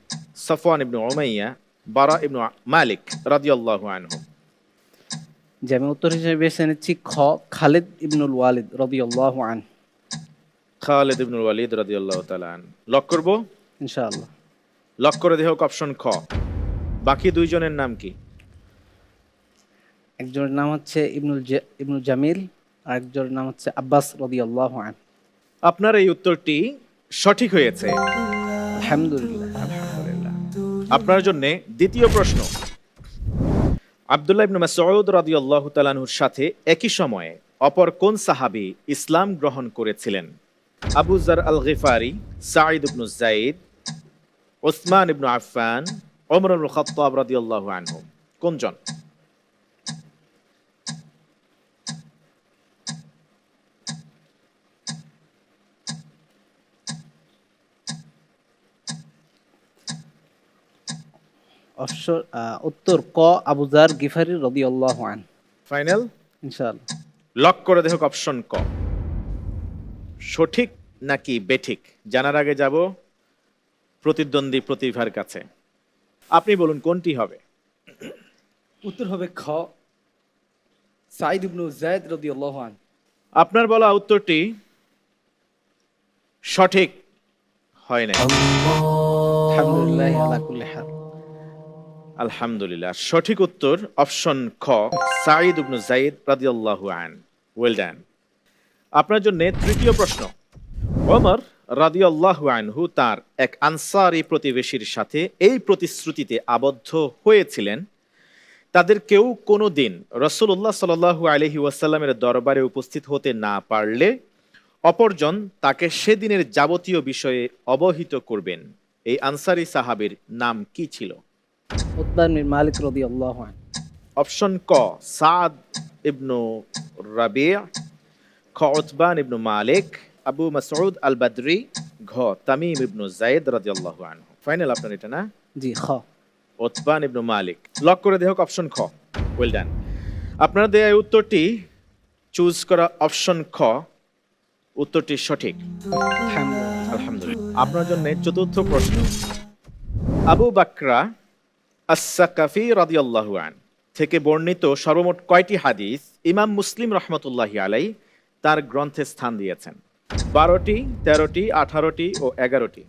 সাফওয়ান ইবনু উমাইয়া, বারা ইবনু মালিক রাদিয়াল্লাহু আনহু। যে আমি উত্তর হিসেবে বেছে নিচ্ছি খ, খালিদ ইবনুল ওয়ালিদ রাদিয়াল্লাহু আনহু। খালিদ ইবনুল ওয়ালিদ রাদিয়াল্লাহু তাআলা আনহু লক করব? ইনশাআল্লাহ। লক করে দেহ অপশন খ। বাকি দুইজনের নাম কি? একজনের নাম হচ্ছে ইবনুল জামিল, আর একজনের নাম হচ্ছে আব্বাস রাদিয়াল্লাহু আনহু। আপনার এই উত্তরটি সঠিক হয়েছে, আলহামদুলিল্লাহ। আলহামদুলিল্লাহ। আপনার জন্য দ্বিতীয় প্রশ্ন। আব্দুল্লাহ ইবনে মাসউদ রাদিয়াল্লাহু তাআলা আনহুর সাথে একই সময়ে অপর কোন সাহাবী ইসলাম গ্রহণ করেছিলেন? আবু যার আল গিফারি, সাঈদ ইবনু যায়েদ, উসমান ইবনু আফফান, ওমর ইবনুল খাত্তাব রাদিয়াল্লাহু আনহু। কোনজন? উত্তর ক, আবু যার গিফারি রাদিয়াল্লাহু আনহু। ফাইনাল? ইনশাআল্লাহ। লক করে দেখো অপশন ক। সঠিক নাকি বেঠিক জানার আগে যাব প্রতিদ্বন্দ্বী প্রতিভার কাছে। আপনি বলুন কোনটি হবে? উত্তর হবে খ, সাঈদ ইবনু যায়েদ রাদিয়াল্লাহু আনহু। আপনার বলা উত্তরটি সঠিক হয় না। আলহামদুলিল্লাহ আলা কুল্লি হাল। আলহামদুলিল্লাহ, সঠিক উত্তর অপশন খ, সাঈদ ইবনু যায়েদ রাদিয়াল্লাহু আনহু। Well done. আপনার জন্য তৃতীয় প্রশ্ন। ওমর রাদিয়াল্লাহু আনহু তার এক আনসারী প্রতিবেশীর সাথে এই প্রতিশ্রুতিতে আবদ্ধ হয়েছিলেন, তাদের কেউ কোনো দিন রাসূলুল্লাহ সাল্লাল্লাহু আলাইহি ওয়াসাল্লামের দরবারে উপস্থিত হতে না পারলে অপরজন তাকে সেদিনের যাবতীয় বিষয়ে অবহিত করবেন। এই আনসারী সাহাবীর নাম কি ছিল? উতবা ইবনে মালিক রাদিয়াল্লাহু আনহু। অপশন ক, সাদ ইবনু রাবি', খ উতবান ইবনু মালিক, আবু মাসউদ আল বদরি, ঘ তামিম ইবনু যায়েদ রাদিয়াল্লাহু আনহু। ফাইনাল আপনার এটা না? জি, খ, উতবান ইবনু মালিক। লক করে দেখ অপশন খ। Well done. আপনারা দেয়া উত্তরটি চুজ করা অপশন খ, উত্তরটি সঠিক, আলহামদুলিল্লাহ। আলহামদুলিল্লাহ। আপনার জন্য চতুর্থ প্রশ্ন। আবু বাকরা আস-সাকাফি রাদিয়াল্লাহু আনহু থেকে বর্ণিত সর্বমোট কয়টি হাদিস ইমাম মুসলিম রাহমাতুল্লাহি আলাইহি তার গ্রন্থে স্থান দিয়েছেন? 12টি, 13টি, 18টি ও 11টি।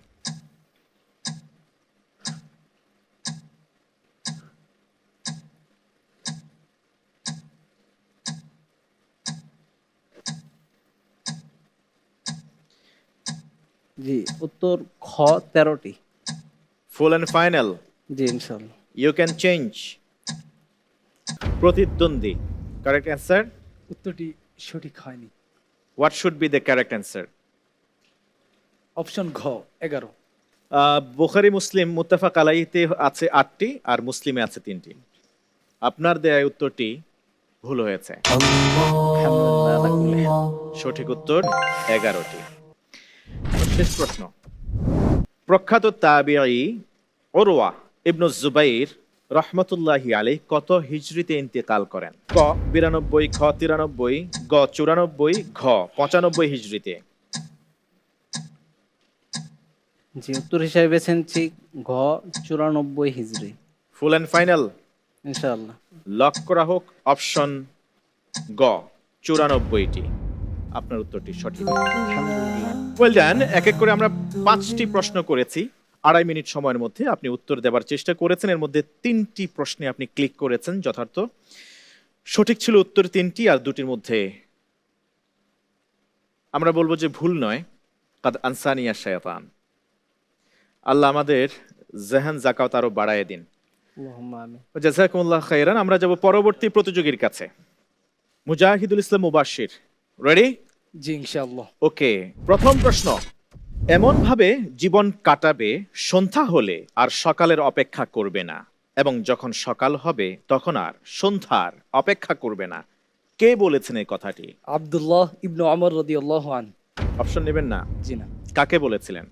জি, উত্তর খ 13টি। Full and final? জি ইনশাআল্লাহ। You can change. প্রতিদ্বন্দ্বী, কারেক্ট অ্যান্সার? উত্তরটি সঠিক হয়নি। What should be the correct answer? Option ঘ 11। বুখারী মুসলিম মুত্তাফাক আলাইহিতে আছে 8টি আর মুসলিমে আছে 3টি। আপনার দেয়া উত্তরটি ভুল হয়েছে। আলহামদুলিল্লাহ আলা কুল্লি হাল। সঠিক উত্তর 11টি। শেষ প্রশ্ন। প্রখ্যাত তাবিঈ উরওয়া ইবনু জুবাইর রহমতুল্লাহি আলাইহি কত হিজরিতে ইন্তেকাল করেন? ক 92, খ 93, গ 94, ঘ 95 হিজরিতে। জি, উত্তর হিসাবে বেছে নিচ্ছি ঘ 94 হিজরি। Full and final? ইনশাআল্লাহ। লক করা হোক অপশন গ 94টি। আপনার উত্তরটি সঠিক। Well done. এক এক করে আমরা 5টি প্রশ্ন করেছি 2.5 মিনিট সময়ের মধ্যে। আপনি উত্তর দেওয়ার চেষ্টা করেছেন, এর মধ্যে 3টি প্রশ্নে আপনি ক্লিক করেছেন যথার্থ। সঠিক ছিল উত্তর 3টি, আর 2টির মধ্যে আমরা বলবো যে ভুল নয়, কাদ আনসানিয়া শায়তান। আল্লাহ আমাদের জেহান যাকাত আরো বাড়ায় দিন। আল্লাহুম্মা আমিন। জাযাকুমুল্লাহ খাইরান। আমরা যাব পরবর্তী প্রতিযোগীর কাছে, মুজাহিদুল ইসলাম মুবাশশির। রেডি? জি ইনশাআল্লাহ। ওকে, প্রথম প্রশ্ন। এমন ভাবে জীবন কাটাবে সন্ধ্যা হলে আর সকালের অপেক্ষা করবে না, এবং যখন সকাল হবে তখন আর সন্ধ্যার অপেক্ষা করবে না। কে বলেছেন এই কথাটি? আব্দুল্লাহ ইবনু আমর রাদিয়াল্লাহু আন। অপশন নেবেন না? জি না। কাকে বলেছিলেন?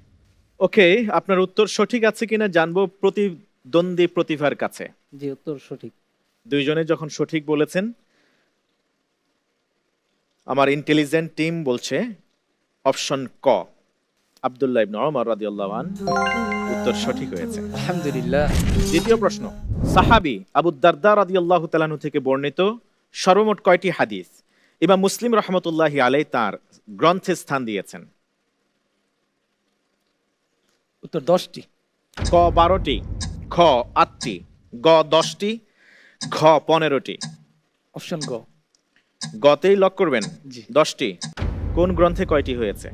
ওকে, আপনার উত্তর সঠিক আছে কিনা জানবো প্রতিদ্বন্দ্বী প্রতিভার কাছে। জি, উত্তর সঠিক। দুইজনে যখন সঠিক বলেছেন, আমার ইন্টেলিজেন্ট টিম বলছে অপশন ক আব্দুল্লাহ ইবনে ওমর রাদিয়াল্লাহু আন। উত্তর সঠিক হয়েছে, আলহামদুলিল্লাহ। দ্বিতীয় প্রশ্ন। সাহাবী আবু দারদা রাদিয়াল্লাহু তাআলা আনহু থেকে বর্ণিত সর্বমোট কয়টি হাদিস ইমাম মুসলিম রাহমাতুল্লাহি আলাইহি তার গ্রন্থে স্থান দিয়েছেন? উত্তর 10টি। ক 12টি, খ 8টি, গ 10টি, ঘ 15টি। অপশন গ। গতেই লক করবেন? জি। 10টি। কোন গ্রন্থে কয়টি হয়েছে?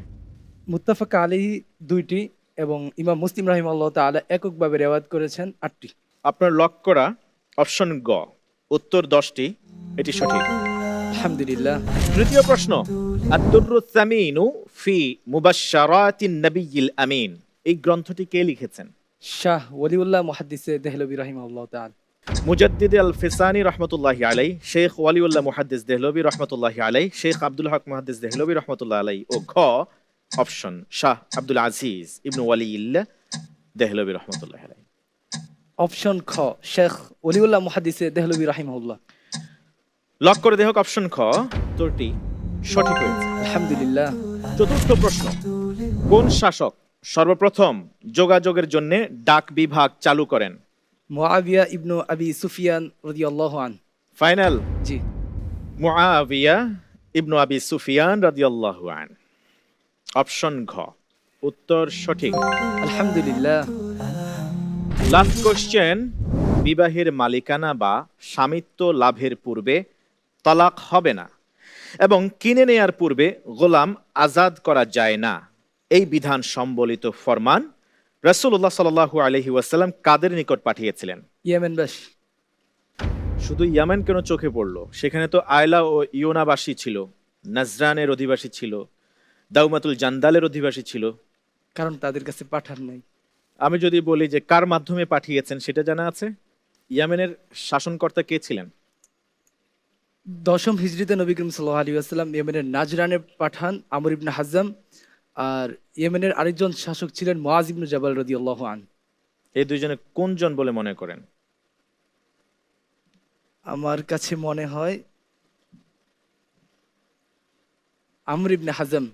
মুত্তাফাক আলাইহি 2টি এবং ইমাম মুসলিম রাহিমাহুল্লাহ তাআলা এককভাবে রিওয়ায়াত করেছেন 8টি। আপনার লক করা অপশন গ, উত্তর 10টি, এটি সঠিক। আলহামদুলিল্লাহ। তৃতীয় প্রশ্ন। আদ-দুররুস সামিনু ফি মুবাশশারাতিন নবিয়্যিল আমিন, এই গ্রন্থটি কে লিখেছেন? শাহ ওয়ালিউল্লাহ মুহাদ্দিসে দেহলভী রাহিমাহুল্লাহ তাআলা। মুজাদ্দিদ আল ফিসানি রহমতুল্লাহি আলাইহি, শেখ ওয়ালিউল্লাহ মুহাদ্দিস দেহলভী রহমতুল্লাহি আলাইহি, শেখ আব্দুল হক মুহাদ্দিস দেহলভী রহমতুল্লাহ আলাইহি, ও ঘ অপশন শাহ আব্দুল আজিজ ইবনু ওয়ালিউল্লাহ দেহলভী রহমতুল্লাহি আলাইহি। অপশন খ শেখ ওয়ালিউল্লাহ মুহাদ্দিসে দেহলভী রাহিমাহুল্লাহ। লক করে দেখ অপশন খ, উত্তরটি সঠিক হয়েছে, আলহামদুলিল্লাহ। চতুর্থ প্রশ্ন। কোন শাসক সর্বপ্রথম যোগাযোগের জন্য ডাক বিভাগ চালু করেন? মুআবিয়া ইবনু আবি সুফিয়ান রাদিয়াল্লাহু আন। ফাইনাল? জি। মুআবিয়া ইবনু আবি সুফিয়ান রাদিয়াল্লাহু আন। অপশন ঘ, উত্তর সঠিক, আলহামদুলিল্লাহ। Last question. বিবাহের মালিকানা বা স্বামিত্ব লাভের পূর্বে তালাক হবে না, এবং কিনে নেয়ার পূর্বে গোলাম আজাদ করা যায় না, এই বিধান সম্বলিত ফরমান রাসূলুল্লাহ সাল্লাল্লাহু আলাইহি ওয়াসাল্লাম কাদের নিকট পাঠিয়েছিলেন? ইয়েমেনবাসী। শুধু ইয়ামেন কেন চোখে পড়লো? সেখানে তো আয়লা ও ইয়োনাবাসী ছিল, নাজরানের অধিবাসী ছিল, দাউমাতুল জান্দালের অধিবাসী ছিল। কারণ তাদের কাছে পাঠান নাই। আমি যদি বলি যে কার মাধ্যমে পাঠিয়েছেন সেটা জানা আছে? ইয়ামেনের শাসনকর্তা কে ছিলেন? 10ম হিজরিতে নবী করিম সাল্লাল্লাহু আলাইহি ওয়াসাল্লাম ইয়েমেনের নাজরানে পাঠান আমর ইবনে হাজম, আর ইয়েমেনের আরেকজন শাসক ছিলেন মুআজ ইবনে জাবাল রাদিয়াল্লাহু আন। এই দুইজনে কোনজন বলে মনে করেন? আমার কাছে মনে হয় আমর ইবনে হাজম।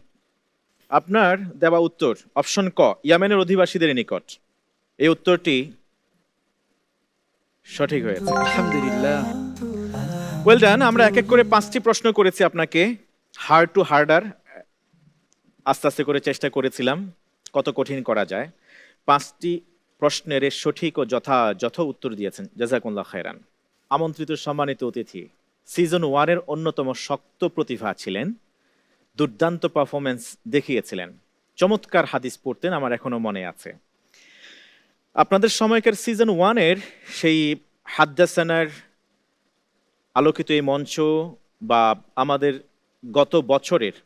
আপনার দেওয়া উত্তর অপশন ক, ইয়ামেনের অধিবাসীদের নিকট। এই উত্তরটি সঠিক হয়েছে, আলহামদুলিল্লাহ। Well done. আমরা এক এক করে 5টি প্রশ্ন করেছি আপনাকে, হার্ড টু হার্ডার। আস্তে আস্তে করে চেষ্টা করেছিলাম কত কঠিন করা যায়। 5টি প্রশ্নের সঠিক ও যথাযথ উত্তর দিয়েছেন, জাযাকুল্লাহ খায়রান। আমন্ত্রিত সম্মানিত অতিথি সিজন 1-এর অন্যতম শক্ত প্রতিভা ছিলেন, দুর্দান্ত পারফরমেন্স দেখিয়েছিলেন, চমৎকার হাদিস পড়তেন, আমার এখনো মনে আছে। আপনাদের সময়কার সিজন 1-এর সেই হাদ্দাসানার আলোকিত এই মঞ্চ বা আমাদের গত বছরের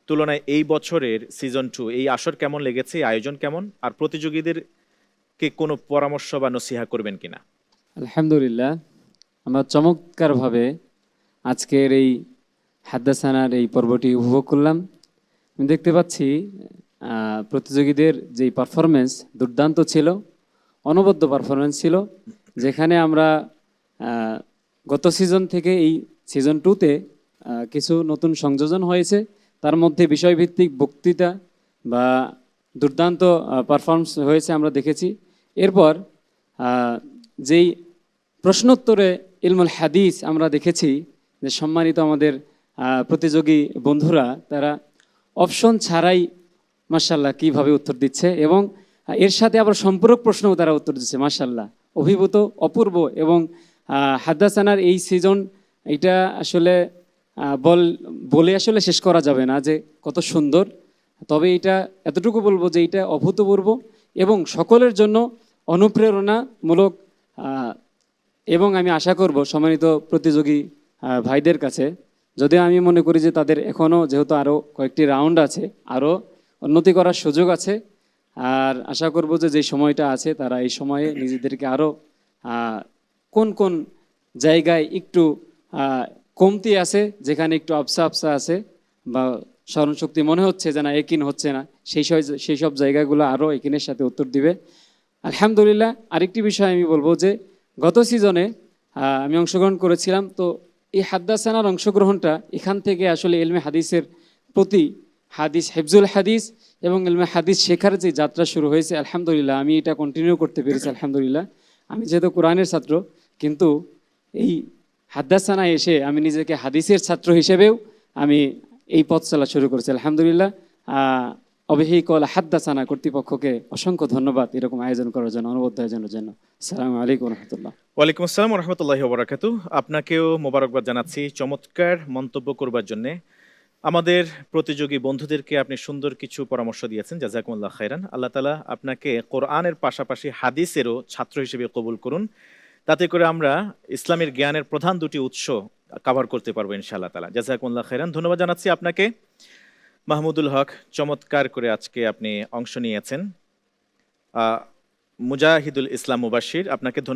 তুলনায় এই বছরের সিজন 2 এই আসর কেমন লেগেছে, এই আয়োজন কেমন, আর প্রতিযোগীদেরকে কোনো পরামর্শ বা নসিহা করবেন কিনা? আলহামদুলিল্লাহ, আমরা চমৎকারভাবে আজকের এই হাদ্দাসানার এই পর্বটি উপভোগ করলাম। আমি দেখতে পাচ্ছি প্রতিযোগীদের যেই পারফরমেন্স দুর্দান্ত ছিল, অনবদ্য পারফরমেন্স ছিল, যেখানে আমরা গত সিজন থেকে এই সিজন 2-তে কিছু নতুন সংযোজন হয়েছে। তার মধ্যে বিষয়ভিত্তিক বক্তৃতা বা দুর্দান্ত পারফরমেন্স হয়েছে আমরা দেখেছি। এরপর যেই প্রশ্নোত্তরে ইলমুল হাদিস আমরা দেখেছি যে সম্মানিত আমাদের প্রতিযোগী বন্ধুরা তারা অপশন ছাড়াই মাশাআল্লাহ কীভাবে উত্তর দিচ্ছে, এবং এর সাথে আবার সম্পূরক প্রশ্নও তারা উত্তর দিচ্ছে। মাশাআল্লাহ, অভিভূত, অপূর্ব। এবং হাদ্দাসানার এই সিজন, এটা আসলে বলে আসলে শেষ করা যাবে না যে কত সুন্দর। তবে এটা এতটুকু বলবো যে এটা অভূতপূর্ব এবং সকলের জন্য অনুপ্রেরণামূলক। এবং আমি আশা করব সম্মানিত প্রতিযোগী ভাইদের কাছে, যদিও আমি মনে করি যে তাদের এখনও যেহেতু আরও কয়েকটি রাউন্ড আছে, আরও উন্নতি করার সুযোগ আছে। আর আশা করব যে যে সময়টা আছে তারা এই সময়ে নিজেদেরকে আরও কোন কোন জায়গায় একটু কমতি আছে, যেখানে একটু আবসা আছে বা স্মরণশক্তি মনে হচ্ছে যে না একিন হচ্ছে না, সেই সব জায়গাগুলো আরও একিনের সাথে উত্তর দিবে। আলহামদুলিল্লাহ, আরেকটি বিষয় আমি বলবো যে গত সিজনে আমি অংশগ্রহণ করেছিলাম, তো এই হাদ্দাসানার অংশগ্রহণটা এখান থেকে আসলে ইলমে হাদিসের প্রতি, হাদিস হিফজুল হাদিস এবং ইলমে হাদিস শেখার যে যাত্রা শুরু হয়েছে, আলহামদুলিল্লাহ আমি এটা কন্টিনিউ করতে পেরেছি। আলহামদুলিল্লাহ, আমি যেহেতু কোরআনের ছাত্র, কিন্তু এই হাদ্দাসানায় এসে আমি নিজেকে হাদিসের ছাত্র হিসেবেও আমি এই পথ চলা শুরু করেছি। আলহামদুলিল্লাহ, অবহিকল হাদ্দাসানা কর্তৃপক্ষকে অসংখ্য ধন্যবাদ এরকম আয়োজন করার জন্য, অনুবদ্ধ আয়োজনের জন্য। আসসালামু আলাইকুম রহমতুল্লাহ। ওয়ালাইকুম আসসালাম রহমতুল্লাহি ওয়া বারাকাতুহু। আপনাকেও মোবারকবাদ জানাচ্ছি চমৎকার মন্তব্য করবার জন্য। আমাদের প্রতিযোগী বন্ধুদেরকে আপনি সুন্দর কিছু পরামর্শ দিয়েছেন, জাযাকুমুল্লাহ খায়রান। আল্লাহ তাআলা আপনাকে কোরআনের পাশাপাশি হাদিসেরও ছাত্র হিসেবে কবুল করুন, তাতে করে আমরা ইসলামের জ্ঞানের প্রধান দুটি উৎস কভার করতে পারবো ইনশাআল্লাহ তাআলা। জাযাকুমুল্লাহ খায়রান। ধন্যবাদ জানাচ্ছি আপনাকে। মাহমুদুল হক, চমৎকার করে আজকে আপনি অংশ নিয়েছেন। মুজাহিদুল ইসলাম মুবাশশির, আপনাকে